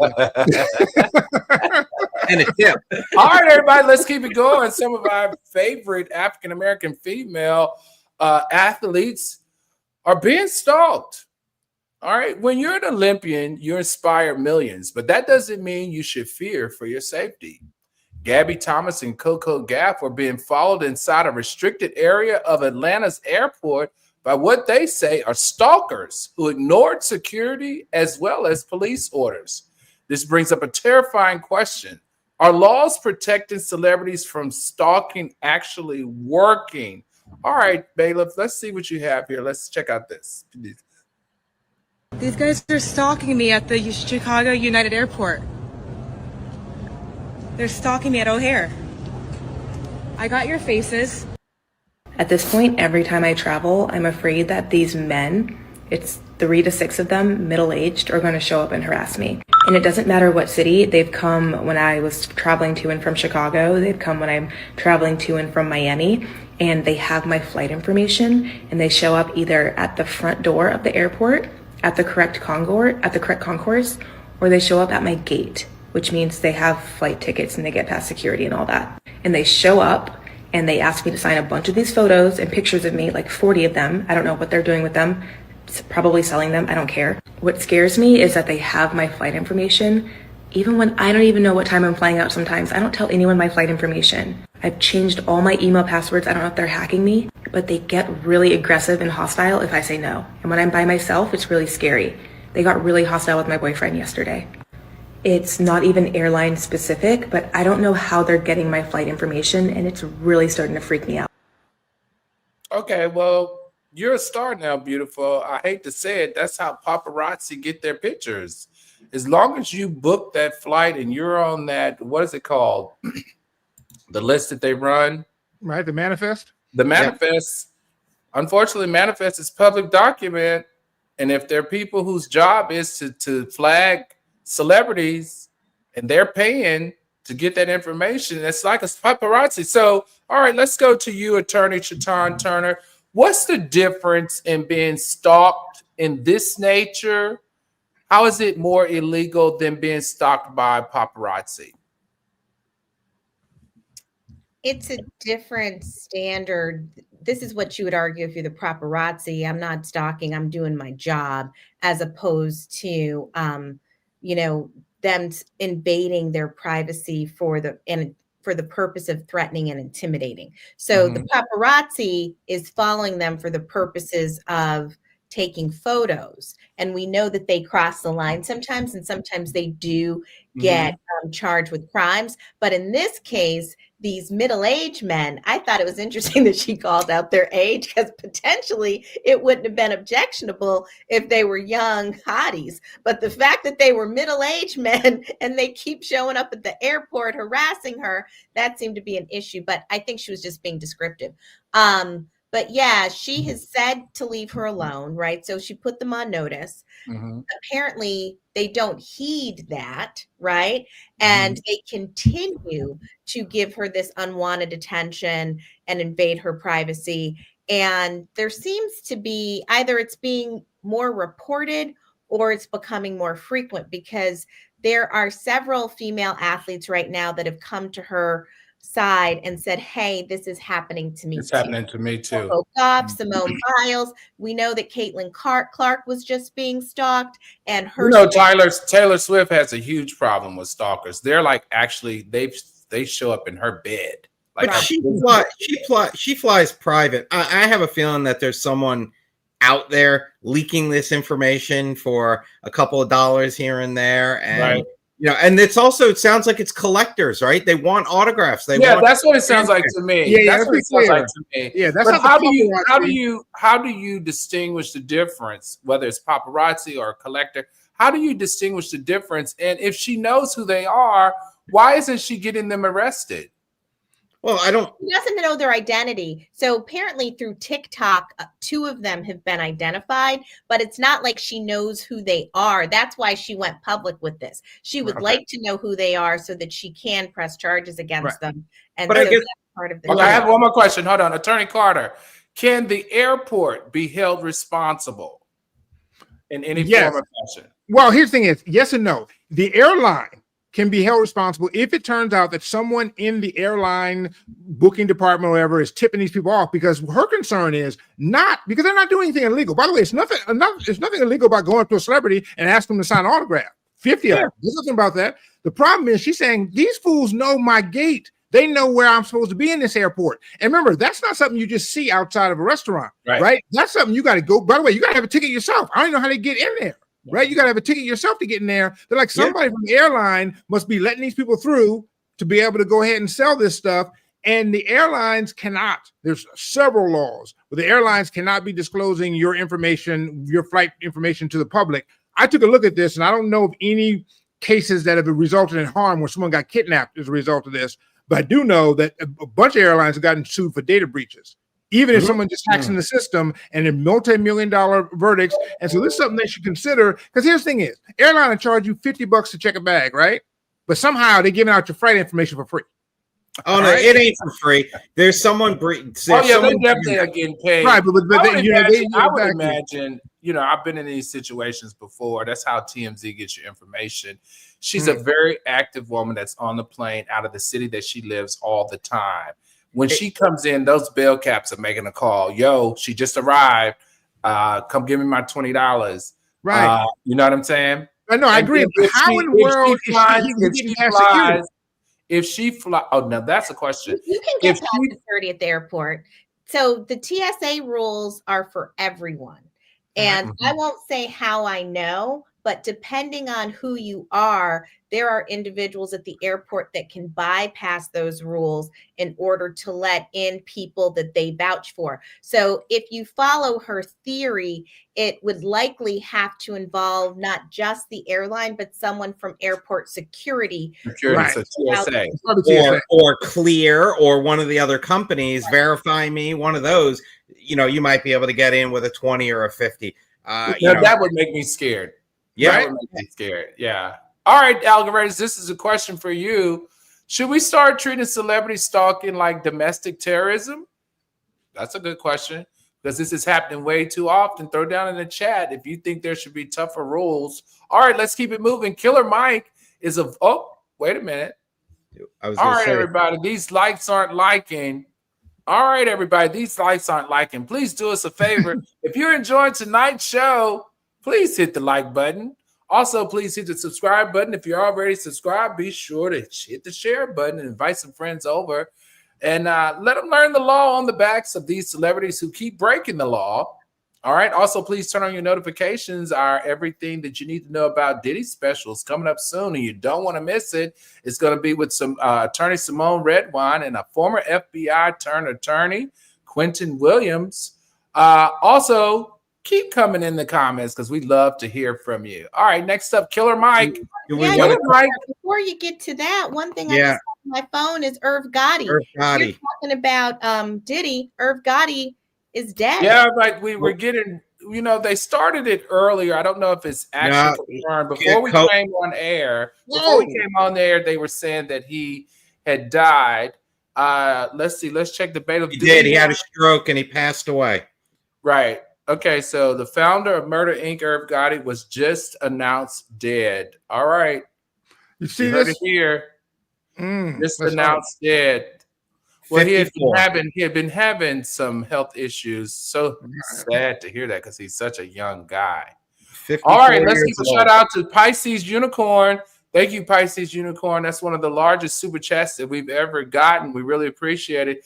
you. And a tip. All right, everybody, let's keep it going. Some of our favorite African American female athletes are being stalked. All right, when you're an Olympian, you inspire millions, but that doesn't mean you should fear for your safety. Gabby Thomas and Coco Gauff were being followed inside a restricted area of Atlanta's airport by what they say are stalkers who ignored security as well as police orders. This brings up a terrifying question. Are laws protecting celebrities from stalking actually working? All right, bailiff, let's see what you have here. Let's check out this. These guys are stalking me at the Chicago United Airport. They're stalking me at O'Hare. I got your faces. At this point, every time I travel, I'm afraid that these men, it's 3 to 6 of them, middle-aged, are going to show up and harass me. And it doesn't matter what city. They've come when I was traveling to and from Chicago. They've come when I'm traveling to and from Miami. And they have my flight information. And they show up either at the front door of the airport, at the correct concourse, or they show up at my gate, which means they have flight tickets and they get past security and all that. And they show up and they ask me to sign a bunch of these photos and pictures of me, like 40 of them. I don't know what they're doing with them. It's probably selling them. I don't care. What scares me is that they have my flight information. Even when I don't even know what time I'm flying out sometimes, I don't tell anyone my flight information. I've changed all my email passwords. I don't know if they're hacking me, but they get really aggressive and hostile if I say no. And when I'm by myself, it's really scary. They got really hostile with my boyfriend yesterday. It's not even airline specific, but I don't know how they're getting my flight information, and it's really starting to freak me out. Okay, well, you're a star now, beautiful. I hate to say it, that's how paparazzi get their pictures. As long as you book that flight and you're on that, what is it called? The list that they run. Right, the manifest? The manifest. Yeah. Unfortunately, manifest is public document. And if there are people whose job is to flag celebrities and they're paying to get that information, it's like a paparazzi. So, all right, let's go to you, Attorney Shaitan Turner. What's the difference in being stalked in this nature, how is it more illegal than being stalked by paparazzi? It's a different standard. This is what you would argue if you're the paparazzi. I'm not stalking, I'm doing my job, as opposed to, them invading their privacy for the purpose of threatening and intimidating. So the paparazzi is following them for the purposes of taking photos. And we know that they cross the line sometimes, and sometimes they do get charged with crimes. But in this case, these middle-aged men, I thought it was interesting that she called out their age, because potentially it wouldn't have been objectionable if they were young hotties. But the fact that they were middle-aged men and they keep showing up at the airport harassing her, that seemed to be an issue. But I think she was just being descriptive. But yeah, she has said to leave her alone, right? So she put them on notice. Apparently, they don't heed that, right? And they continue to give her this unwanted attention and invade her privacy. And there seems to be either it's being more reported or it's becoming more frequent, because there are several female athletes right now that have come to her side and said, hey, this is happening to me. It's happening to me too. Coco Gauff, Simone Biles. We know that Caitlin Clark was just being stalked, and her. Taylor Swift has a huge problem with stalkers. They're like, actually, they show up in her bed. Like, but she flies private. I have a feeling that there's someone out there leaking this information for a couple of dollars here and there, and and it sounds like it's collectors, right? They want autographs. That's what it sounds like to me. That's what it sounds like to me. Yeah, that's but how do you distinguish the difference, whether it's paparazzi or a collector? How do you distinguish the difference? And if she knows who they are, why isn't she getting them arrested? Well, She doesn't know their identity. So apparently through TikTok, 2 of them have been identified, but it's not like she knows who they are. That's why she went public with this. She would like to know who they are so that she can press charges against them. And but so I guess, that's part of the I have one more question. Hold on. Attorney Carter, can the airport be held responsible in any form or fashion? Well, here's the thing is, yes and no. The airline can be held responsible if it turns out that someone in the airline booking department or whatever is tipping these people off, because her concern is not because they're not doing anything illegal. By the way, it's nothing illegal about going up to a celebrity and asking them to sign an autograph. 50 of them. There's nothing about that. The problem is she's saying these fools know my gate. They know where I'm supposed to be in this airport. And remember, that's not something you just see outside of a restaurant, right? That's something you got to go. By the way, you got to have a ticket yourself. I don't even know how they get in there. Right, you got to have a ticket yourself to get in there. They're like, somebody from the airline must be letting these people through to be able to go ahead and sell this stuff. And the airlines cannot. There's several laws where the airlines cannot be disclosing your information, your flight information to the public. I took a look at this, and I don't know of any cases that have resulted in harm where someone got kidnapped as a result of this. But I do know that a bunch of airlines have gotten sued for data breaches. Even if someone just hacks in the system and they're multi-million-dollar verdicts. And so this is something they should consider. Because here's the thing is, airline will charge you $50 to check a bag, right? But somehow they're giving out your flight information for free. Oh, no, it ain't for free. There's someone. They definitely are getting paid. Right, but I would imagine, I've been in these situations before. That's how TMZ gets your information. She's a very active woman that's on the plane out of the city that she lives all the time. When she comes in, those bell caps are making a call. Yo, she just arrived. Come give me my $20. Right. You know what I'm saying? No, I agree. But how in the world if she flies? Oh, now that's a question. You can get past security at the airport. So the TSA rules are for everyone. And I won't say how I know, but depending on who you are, there are individuals at the airport that can bypass those rules in order to let in people that they vouch for. So if you follow her theory, it would likely have to involve not just the airline, but someone from airport security. So TSA. Or Clear or one of the other companies, Verify Me, one of those, you might be able to get in with a 20 or a 50. That would make me scared. Yeah. That would make me scared. Yeah. All right, Alvarez, this is a question for you. Should we start treating celebrity stalking like domestic terrorism? That's a good question. because this is happening way too often. Throw down in the chat if you think there should be tougher rules. All right, let's keep it moving. Killer Mike is a wait a minute. All right, everybody, these likes aren't liking. All right, everybody, these likes aren't liking. Please do us a favor. If you're enjoying tonight's show, please hit the like button. Also, please hit the subscribe button. If you're already subscribed, be sure to hit the share button and invite some friends over. And let them learn the law on the backs of these celebrities who keep breaking the law. All right. Also, please turn on your notifications. Our everything that you need to know about Diddy specials coming up soon, and you don't want to miss it. It's going to be with some attorney Simone Redwine and a former FBI turned attorney, Quentin Williams. Also, keep coming in the comments because we love to hear from you. All right. Next up, Killer Mike. Killer Mike. Before you get to that, one thing I just have on my phone is Irv Gotti. You're talking about Diddy. Irv Gotti is dead. Yeah, like we were getting, they started it earlier. I don't know if it's actually confirmed. Before we came on air, they were saying that he had died. Let's see. Let's check the beta. He did. He had a stroke and he passed away. Right. Okay, so the founder of Murder Inc., Irv Gotti, was just announced dead. All right. You see this? Heard it here. Just announced dead. Well, he had been having some health issues. So sad to hear that because he's such a young guy. All right, let's give a shout out to Pisces Unicorn. Thank you, Pisces Unicorn. That's one of the largest super chats that we've ever gotten. We really appreciate it.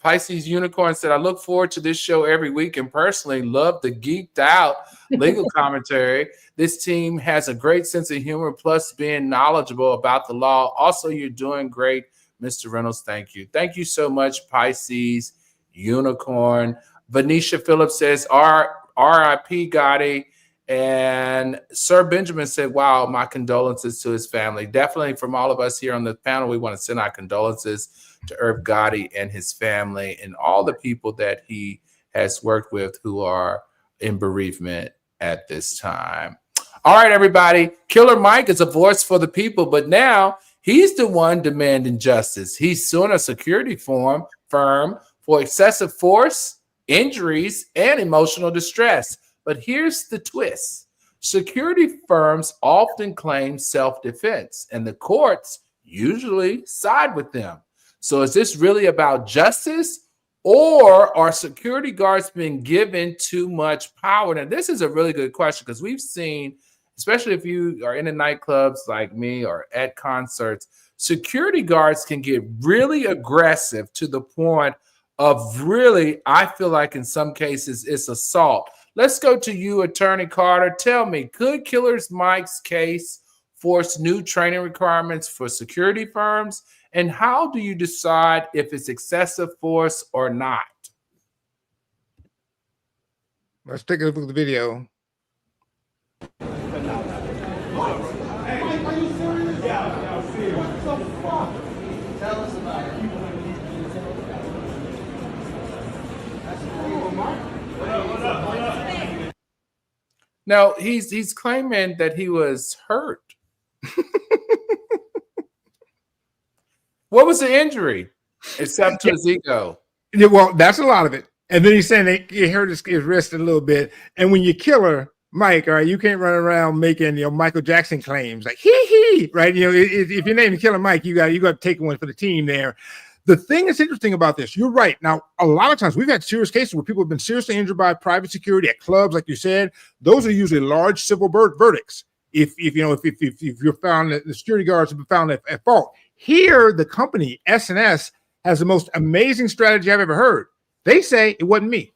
Pisces Unicorn said, I look forward to this show every week and personally love the geeked out legal commentary. This team has a great sense of humor, plus being knowledgeable about the law. Also, you're doing great, Mr. Reynolds. Thank you. Thank you so much, Pisces Unicorn. Venetia Phillips says, R.I.P. Gotti. And Sir Benjamin said, wow, my condolences to his family. Definitely from all of us here on the panel, we want to send our condolences to Irv Gotti and his family and all the people that he has worked with who are in bereavement at this time. All right, everybody. Killer Mike is a voice for the people, but now he's the one demanding justice. He's suing a security firm for excessive force, injuries, and emotional distress. But here's the twist. Security firms often claim self-defense, and the courts usually side with them. So is this really about justice, or are security guards being given too much power? Now, this is a really good question because we've seen, especially if you are in the nightclubs like me or at concerts, security guards can get really aggressive to the point of really, I feel like in some cases, it's assault. Let's go to you, Attorney Carter. Tell me, could Killer Mike's case force new training requirements for security firms? And how do you decide if it's excessive force or not? Let's take a look at the video. Tell us about it. No, he's claiming that he was hurt. What was the injury? Except to his ego. Yeah, well, that's a lot of it. And then he's saying that he hurt his wrist a little bit. And when you're Killer Mike, all right, you can't run around making Michael Jackson claims like hee, right? If your name is Killer Mike, you got to take one for the team there. The thing that's interesting about this, you're right. Now, a lot of times we've had serious cases where people have been seriously injured by private security at clubs, like you said. Those are usually large civil verdicts. If you're found, the security guards have been found at fault. Here, the company S&S has the most amazing strategy I've ever heard. They say it wasn't me.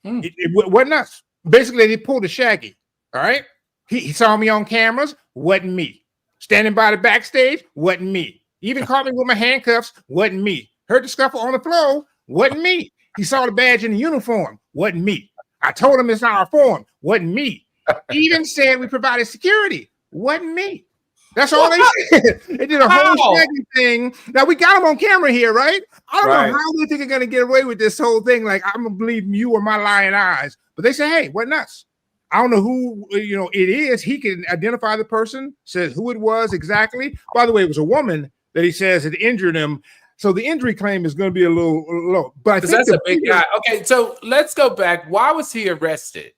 It wasn't us. Basically, they pulled a Shaggy. All right, he saw me on cameras. Wasn't me. Standing by the backstage. Wasn't me. Even caught me with my handcuffs. Wasn't me. Heard the scuffle on the floor. Wasn't me. He saw the badge in the uniform. Wasn't me. I told him it's not our form. Wasn't me. Even said we provided security. Wasn't me. That's all they said. They did a whole Shaggy thing. Now we got them on camera here, right? I don't know how they think they're gonna get away with this whole thing. Like, I'm gonna believe you or my lying eyes. But they say, hey, wasn't us. I don't know who it is. He can identify the person, says who it was exactly. By the way, it was a woman that he says had injured him. So the injury claim is going to be a little low. But I think that's a big guy. Okay, so let's go back. Why was he arrested?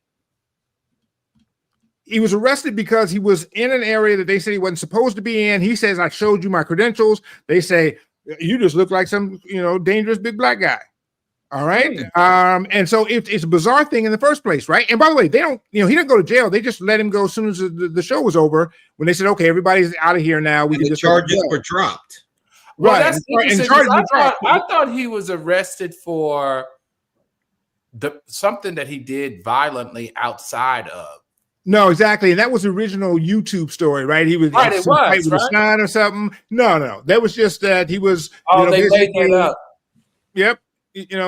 He was arrested because he was in an area that they said he wasn't supposed to be in. He says, I showed you my credentials. They say, you just look like some, dangerous big black guy. All right. And so it's a bizarre thing in the first place, right? And by the way, they don't, he didn't go to jail. They just let him go as soon as the show was over, when they said, okay, everybody's out of here now. The charges were dropped. Well, Right. that's interesting, 'cause I thought he was arrested for something that he did violently outside of. No, exactly. And that was the original YouTube story, right? He was right. It was with a sign or something. No. That was just that he was. They made that up. Yep.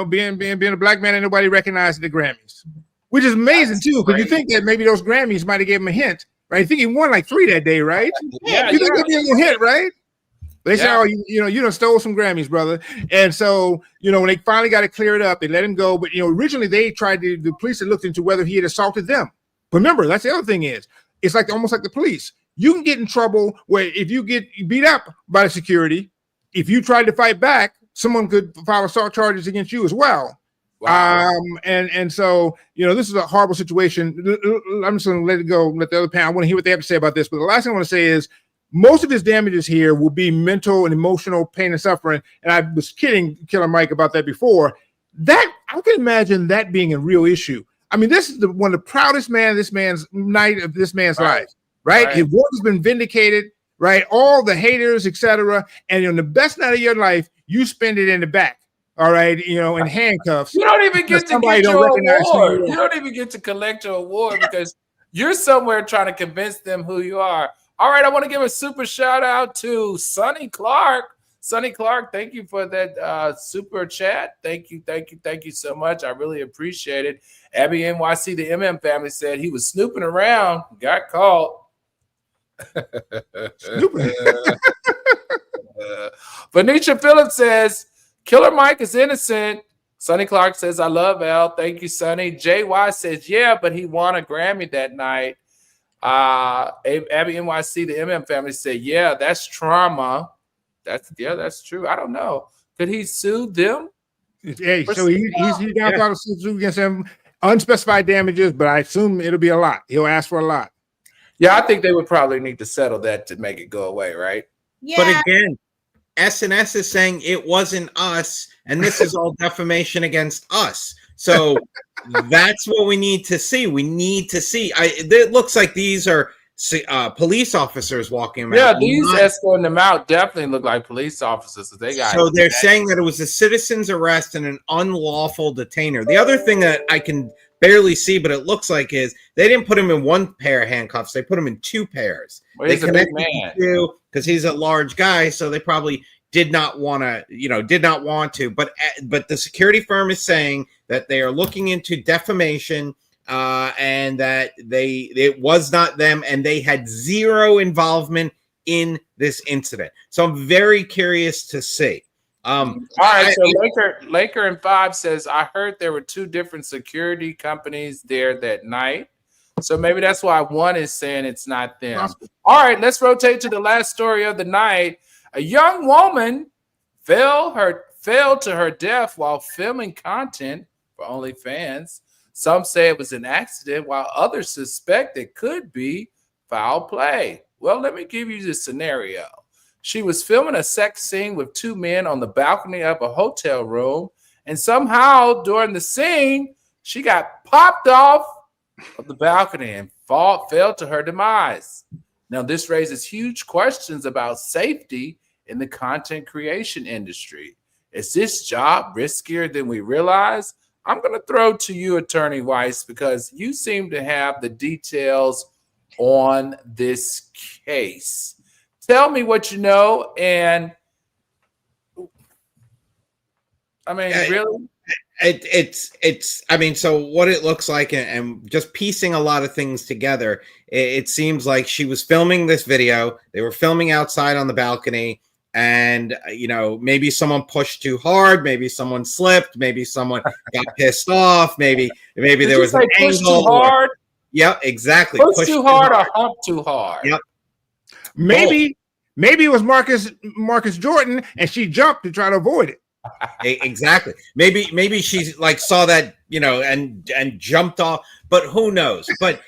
Being a black man and nobody recognized the Grammys, which is amazing too. Because you think that maybe those Grammys might have given him a hint, right? I think he won like 3 that day, right? Yeah. You think that'd be a little hint, right? They said, "Oh, you done stole some Grammys, brother." And so, when they finally got it cleared up, they let him go. But originally they tried to. The police had looked into whether he had assaulted them. But remember, that's the other thing is, it's like almost like the police. You can get in trouble where if you get beat up by the security, if you tried to fight back, someone could file assault charges against you as well. Wow. And so, this is a horrible situation. I'm just going to let it go. Let the other panel. I want to hear what they have to say about this. But the last thing I want to say is, most of his damages here will be mental and emotional pain and suffering. And I was kidding Killer Mike about that before. That I can imagine that being a real issue. I mean, this is one of the proudest man of this man's night of this man's life, right? His work has been vindicated, right? All the haters, etc. And on the best night of your life, you spend it in the back, all right? In handcuffs. You don't even get to get your award. You don't even get to collect your award because you're somewhere trying to convince them who you are. All right, I want to give a super shout out to Sonny Clark. Sonny Clark, thank you for that super chat. Thank you so much. I really appreciate it. Abby NYC, the MM family, said he was snooping around, got caught. Snooping. Venetia Phillips says, Killer Mike is innocent. Sonny Clark says, I love Al. Thank you, Sonny. JY says, yeah, but he won a Grammy that night. Abby NYC, the MM family, said, yeah, that's trauma. That's true. I don't know. Could he sue them? Hey, so he's down to sue against him. Unspecified damages, but I assume it'll be a lot. He'll ask for a lot. Yeah, I think they would probably need to settle that to make it go away, right? Yeah. But again, SNS is saying it wasn't us, and this is all defamation against us. So that's what we need to see. We need to see. It looks like these are police officers walking around. Yeah, these escorting them out definitely look like police officers. So they're saying that it was a citizen's arrest and an unlawful detainer. The other thing that I can barely see, but it looks like is they didn't put him in one pair of handcuffs. They put him in 2 pairs. Well, they he's a big man because he's a large guy. So they probably did not want to. But the security firm is saying that they are looking into defamation. And that it was not them, and they had zero involvement in this incident. So I'm very curious to see. All right, so Laker in 5 says, I heard there were 2 different security companies there that night. So maybe that's why one is saying it's not them. All right, let's rotate to the last story of the night. A young woman fell to her death while filming content for OnlyFans. Some say it was an accident, while others suspect it could be foul play. Well, let me give you the scenario. She was filming a sex scene with 2 men on the balcony of a hotel room, and somehow during the scene, she got popped off of the balcony and fell to her demise. Now, this raises huge questions about safety in the content creation industry. Is this job riskier than we realize? I'm going to throw to you, Attorney Weiss, because you seem to have the details on this case. Tell me what you know, and I mean, really? It's I mean, so what it looks like, and just piecing a lot of things together, it seems like she was filming this video. They were filming outside on the balcony. And, maybe someone pushed too hard. Maybe someone slipped. Maybe someone got pissed off. Maybe there was an angle. Too hard? Yep, exactly. Push too hard or hump too hard? Yep. Maybe Maybe it was Marcus Jordan, and she jumped to try to avoid it. Exactly. Maybe she's like saw that, and jumped off, but who knows? But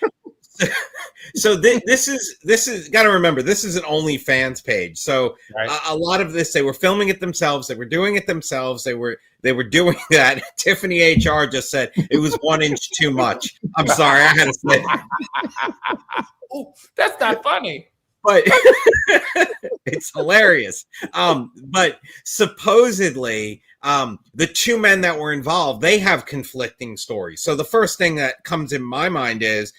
so this is got to remember, this is an OnlyFans page. So a lot of this, they were filming it themselves. They were doing it themselves. They were doing that. Tiffany HR just said it was 1 inch too much. I'm sorry, I had to say Ooh, that's not funny. But it's hilarious. But supposedly, the two men that were involved, they have conflicting stories. So the first thing that comes in my mind is,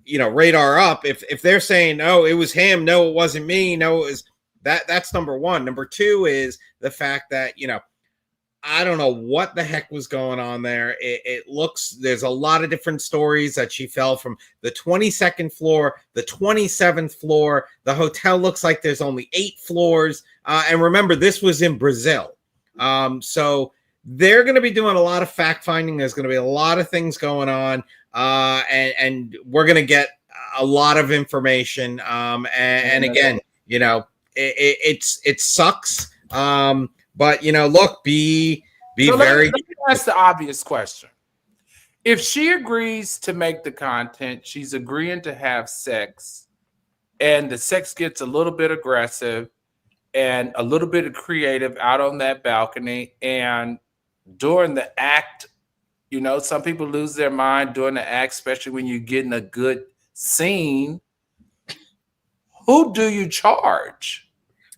radar up. If they're saying, "Oh, it was him," no, it wasn't me, no, it was that's number one. Number two is the fact that I don't know what the heck was going on there. It looks, there's a lot of different stories that she fell from the 22nd floor, the 27th floor. The hotel looks like there's only 8 floors. And remember, this was in Brazil. So they're going to be doing a lot of fact finding. There's going to be a lot of things going on. And we're going to get a lot of information. And again, it sucks. But look, be so very. Let me ask the obvious question. If she agrees to make the content, she's agreeing to have sex, and the sex gets a little bit aggressive and a little bit of creative out on that balcony, and during the act, some people lose their mind during the act, especially when you're getting a good scene. Who do you charge?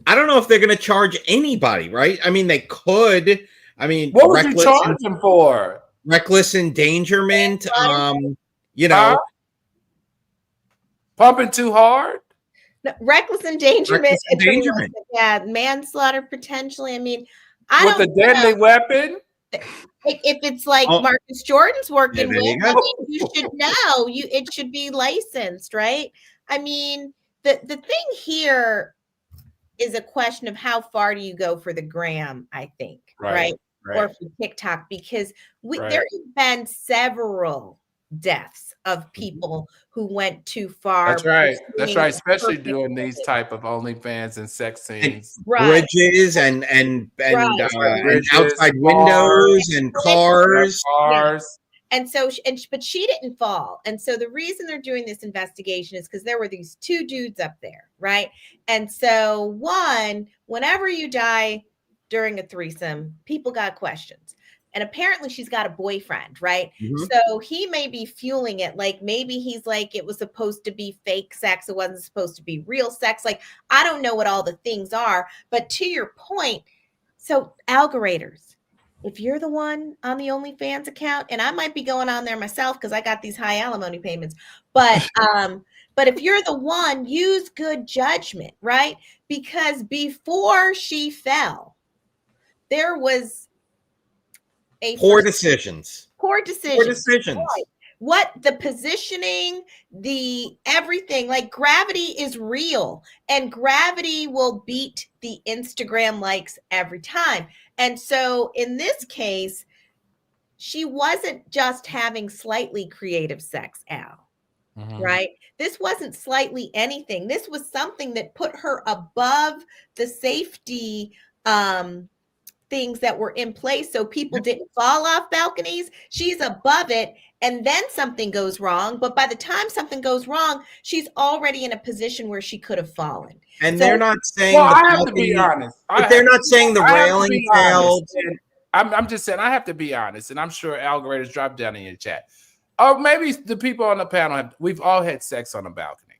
I don't know if they're going to charge anybody, right? I mean, they could. I mean, what would you charge them for? Reckless endangerment. Pumping too hard. No, reckless endangerment. Yeah, manslaughter potentially. I mean, with a deadly weapon. If it's like Marcus Jordan's working with, you should know. It should be licensed, right? I mean, the thing here is a question of how far do you go for the gram, I think, right? Or for TikTok, because there have been several deaths of people who went too far. That's right. Especially doing these type of OnlyFans and sex scenes, bridges and outside windows and cars. And so, but she didn't fall. And so the reason they're doing this investigation is because there were these 2 dudes up there, right? And so one, whenever you die during a threesome, people got questions. And apparently she's got a boyfriend, right? Mm-hmm. So he may be fueling it. Like maybe he's like, it was supposed to be fake sex. It wasn't supposed to be real sex. Like, I don't know what all the things are. But to your point, so algoriters, if you're the one on the OnlyFans account, and I might be going on there myself because I got these high alimony payments, but if you're the one, use good judgment, right? Because before she fell, there was poor decisions. Right. What the positioning, the everything, like gravity is real, and gravity will beat the Instagram likes every time. And so in this case, she wasn't just having slightly creative sex, Al, right? This wasn't slightly anything. This was something that put her above the safety things that were in place so people didn't fall off balconies. She's above it, and then something goes wrong. But by the time something goes wrong, she's already in a position where she could have fallen. And they're not saying. Well, I have to be honest. But they're not saying the railing failed. I'm just saying I have to be honest, and I'm sure algorithms drop down in your chat. Or maybe the people on the panel we've all had sex on a balcony.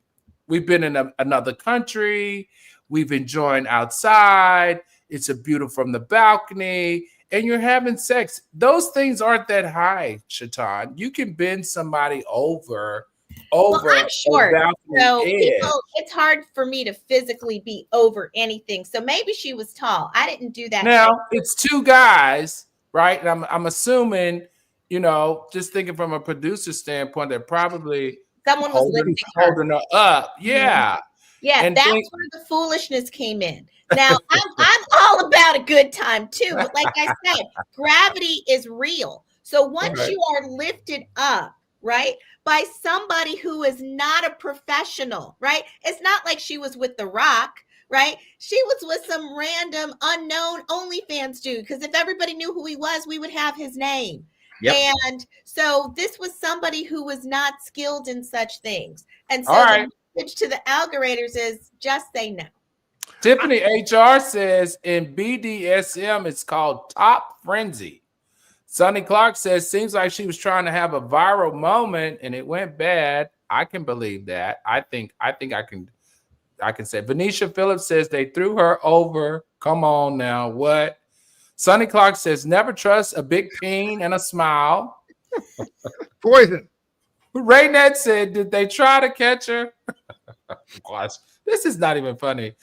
We've been in another country. We've enjoyed outside. It's a beautiful from the balcony, and you're having sex. Those things aren't that high, Shaitan. You can bend somebody over. Well, I'm short, so it's hard for me to physically be over anything. So maybe she was tall. I didn't do that. Now it's 2 guys, right? And I'm assuming, just thinking from a producer standpoint, that probably someone was holding her up. Yeah. Yeah, and that's where the foolishness came in. Now, I'm all about a good time too, but like I said, gravity is real. So once you are lifted up, right, by somebody who is not a professional, right? It's not like she was with The Rock, right? She was with some random unknown OnlyFans dude, because if everybody knew who he was, we would have his name. Yep. And so this was somebody who was not skilled in such things. And so All right. the message to the algoritmers is just say no. Tiffany HR says in BDSM, it's called top frenzy. Sonny Clark says, seems like she was trying to have a viral moment and it went bad. I can believe that. I think I can say. Venetia Phillips says they threw her over. Come on now. What? Sonny Clark says, never trust a big peen and a smile. Poison. Raynette said, did they try to catch her? Gosh, this is not even funny.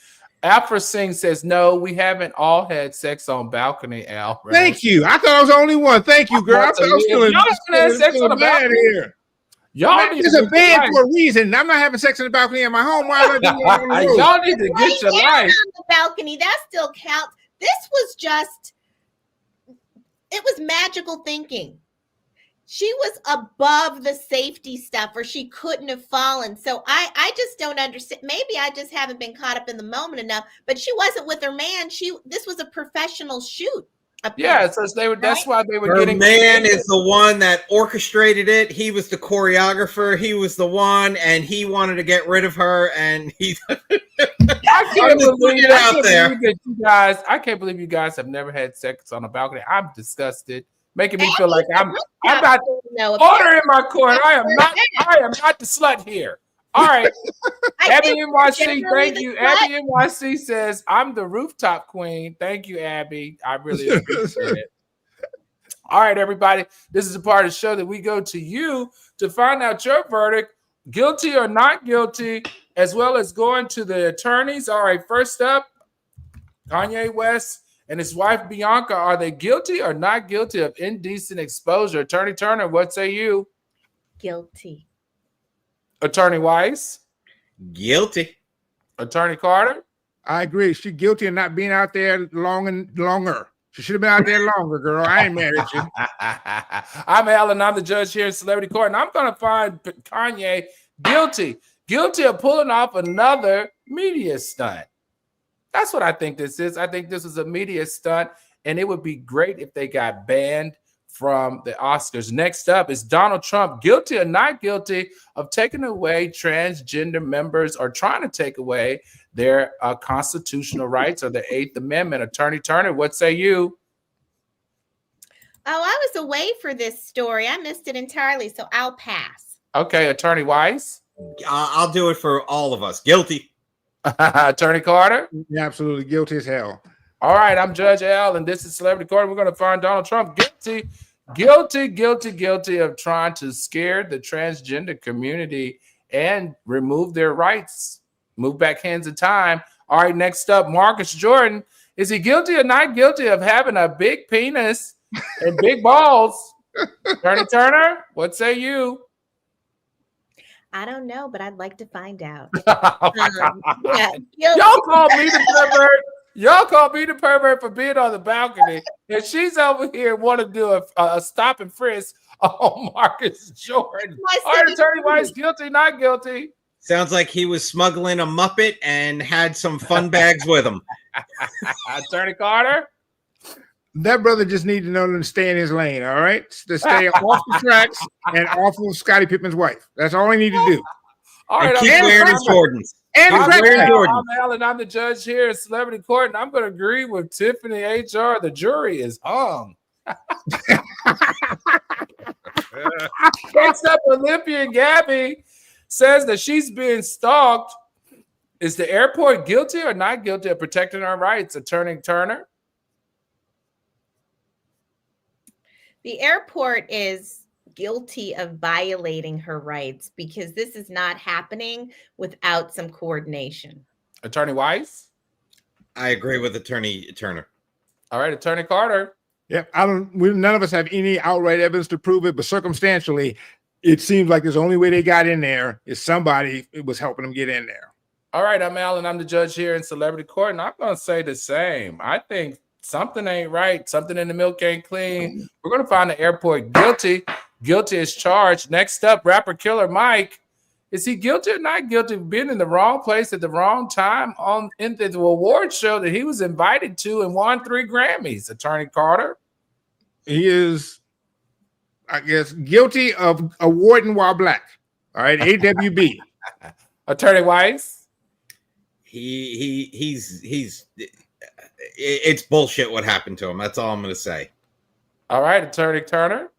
Afra Singh says, no, we haven't all had sex on balcony, Al. Thank you. I thought I was the only one. Thank you, girl. I thought I was feeling bad here. Y'all Man, need there's to a ban for a reason. I'm not having sex on the balcony in my home. Why would I do that on the road? Y'all need to get your life on the balcony. That still counts. This was just, it was magical thinking. She was above the safety stuff, or she couldn't have fallen. So I just don't understand. Maybe I just haven't been caught up in the moment enough. But she wasn't with her man. This was a professional shoot. Yeah, so they were. That's why they were Her getting. man is the one that orchestrated it. He was the choreographer. He was the one, and he wanted to get rid of her. And he. I can't believe that I can't believe you guys have never had sex on a balcony. I'm disgusted, making me feel like I'm not order in my court. I am not the slut here. All right. Abby NYC, thank you. Abby NYC says, I'm the rooftop queen. Thank you, Abby. I really appreciate it. All right, everybody. This is a part of the show that we go to you to find out your verdict, guilty or not guilty, as well as going to the attorneys. All right, first up, Kanye West and his wife, Bianca. Are they guilty or not guilty of indecent exposure? Attorney Turner, what say you? Guilty. Attorney Weiss? Guilty. Attorney Carter? I agree. She's guilty of not being out there longer. She should have been out there longer, girl. I ain't mad at you. I'm Alan. I'm the judge here in Celebrity Court, and I'm going to find Kanye guilty of pulling off another media stunt. That's what I think this is. I think this is a media stunt, and it would be great if they got banned from the Oscars. Next up is Donald Trump, guilty or not guilty of taking away transgender members or trying to take away their constitutional rights or the Eighth Amendment. Attorney Turner, what say you? Oh, I was away for this story. I missed it entirely, so I'll pass. Okay, Attorney Weiss? I'll do it for all of us. Guilty. Attorney Carter? Yeah, absolutely guilty as hell. All right, I'm Judge Al, and this is Celebrity Court. We're going to find Donald Trump guilty of trying to scare the transgender community and remove their rights, move back hands of time. All right, next up, Marcus Jordan. Is he guilty or not guilty of having a big penis and big balls? Attorney Turner, what say you? I don't know, but I'd like to find out. Y'all call me the pervert. Y'all call me the pervert for being on the balcony, and she's over here want to do a stop and frisk on Marcus Jordan. All right, Attorney Weiss, guilty, not guilty? Sounds like he was smuggling a Muppet and had some fun bags with him. Attorney Carter? That brother just needs to know to stay in his lane, all right? To stay off the tracks and off of Scottie Pippen's wife. That's all he needs to do. All right, keep wearing his Jordans. I'm Alan. I'm the judge here at Celebrity Court, and I'm going to agree with Tiffany HR. The jury is hung. Next up, Olympian Gabby says that she's being stalked. Is the airport guilty or not guilty of protecting our rights? Attorney Turner? The airport is guilty of violating her rights because this is not happening without some coordination. Attorney Weiss? I agree with Attorney Turner. All right, Attorney Carter. Yep, none of us have any outright evidence to prove it, but circumstantially, it seems like the only way they got in there is somebody was helping them get in there. All right, I'm Alan. I'm the judge here in Celebrity Court, and I'm going to say the same. I think something ain't right. Something in the milk ain't clean. We're going to find the airport guilty. Guilty is charged. Next up, rapper Killer Mike Is he guilty or not guilty of being in the wrong place at the wrong time in the award show that he was invited to and won 3 Grammys? Attorney Carter. He is, I guess, guilty of awarding while black. All right, AWB. Attorney Weiss. He's it's bullshit what happened to him. That's all I'm going to say. All right, Attorney Turner.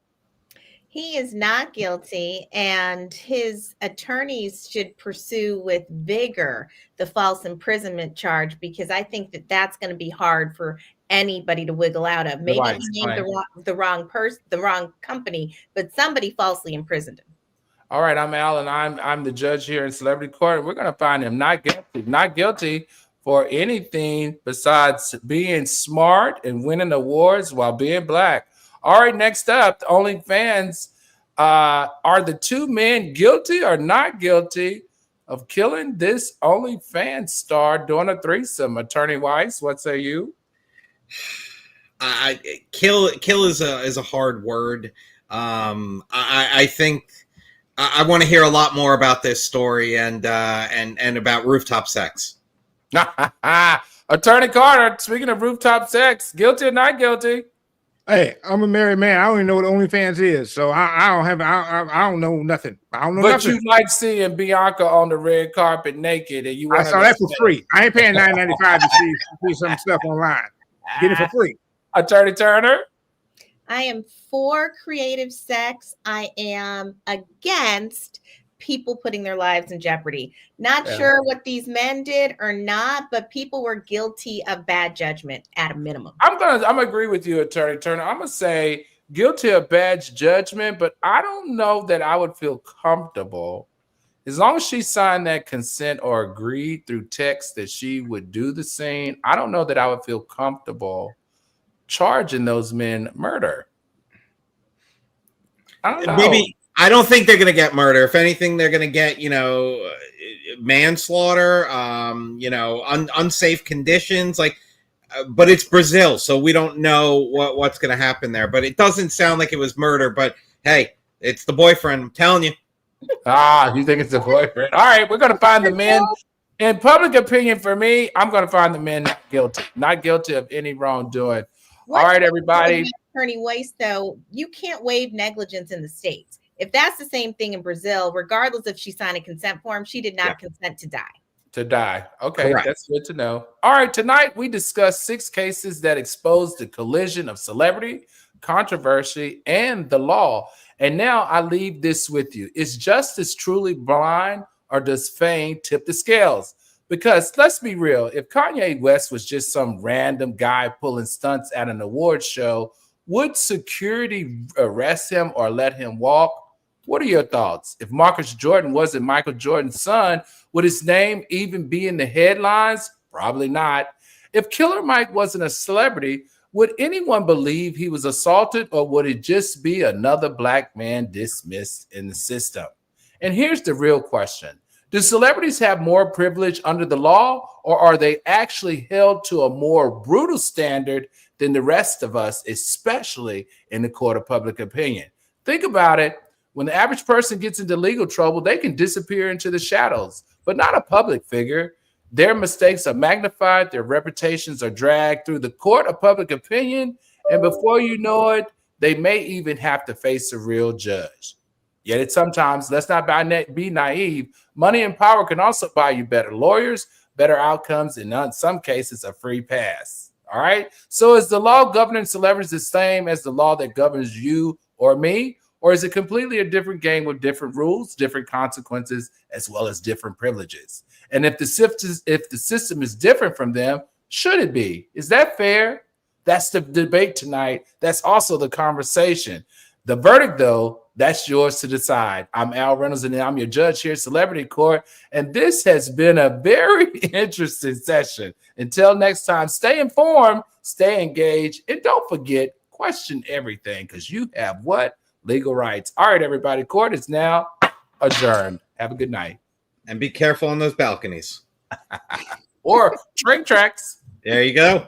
He is not guilty, and his attorneys should pursue with vigor the false imprisonment charge, because I think that that's going to be hard for anybody to wiggle out of. Maybe he named the wrong person, the wrong company, but somebody falsely imprisoned him. All right, I'm Al, and I'm the judge here in Celebrity Court. We're going to find him not guilty for anything besides being smart and winning awards while being black. All right, next up, the OnlyFans. Are the 2 men guilty or not guilty of killing this OnlyFans star doing a threesome? Attorney Weiss, what say you? Kill is a hard word. I think I want to hear a lot more about this story and about rooftop sex. Attorney Carter, speaking of rooftop sex, guilty or not guilty? Hey, I'm a married man. I don't even know what OnlyFans is, so I don't know nothing. I don't know nothing. But you like seeing Bianca on the red carpet naked, and I saw that for free. I ain't paying $9.95 to see some stuff online. Get it for free. Attorney Turner. I am for creative sex. I am against people putting their lives in jeopardy. Not sure what these men did or not, but people were guilty of bad judgment at a minimum. I'm gonna agree with you, Attorney Turner. I'm gonna say guilty of bad judgment, but I don't know that I would feel comfortable as long as she signed that consent or agreed through text that she would do the scene. I don't know that I would feel comfortable charging those men murder. I don't know. Maybe. I don't think they're going to get murder. If anything, they're going to get, manslaughter, unsafe conditions. But it's Brazil, so we don't know what's going to happen there. But it doesn't sound like it was murder. But hey, it's the boyfriend. I'm telling you. You think it's the boyfriend? All right, we're going to find the men. In public opinion, for me, I'm going to find the men not guilty of any wrongdoing. All right, everybody. Attorney Weiss, though, you can't waive negligence in the States. If that's the same thing in Brazil, regardless if she signed a consent form, she did not consent to die. Okay, correct. That's good to know. All right, tonight we discussed 6 cases that exposed the collision of celebrity, controversy, and the law. And now I leave this with you. Is justice truly blind, or does fame tip the scales? Because let's be real, if Kanye West was just some random guy pulling stunts at an award show, would security arrest him or let him walk? What are your thoughts? If Marcus Jordan wasn't Michael Jordan's son, would his name even be in the headlines? Probably not. If Killer Mike wasn't a celebrity, would anyone believe he was assaulted, or would it just be another black man dismissed in the system? And here's the real question. Do celebrities have more privilege under the law, or are they actually held to a more brutal standard than the rest of us, especially in the court of public opinion? Think about it. When the average person gets into legal trouble, they can disappear into the shadows, but not a public figure. Their mistakes are magnified, their reputations are dragged through the court of public opinion, and before you know it, they may even have to face a real judge. Yet sometimes, let's not be naive, money and power can also buy you better lawyers, better outcomes, and in some cases, a free pass. All right? So is the law governing celebrities the same as the law that governs you or me? Or is it completely a different game with different rules, different consequences, as well as different privileges? And if the system is different from them, should it be? Is that fair? That's the debate tonight. That's also the conversation. The verdict, though, that's yours to decide. I'm Al Reynolds, and I'm your judge here at Celebrity Court. And this has been a very interesting session. Until next time, stay informed, stay engaged, and don't forget, question everything, because you have what? Legal rights. All right, everybody. Court is now adjourned. Have a good night. And be careful on those balconies. Or train tracks. There you go.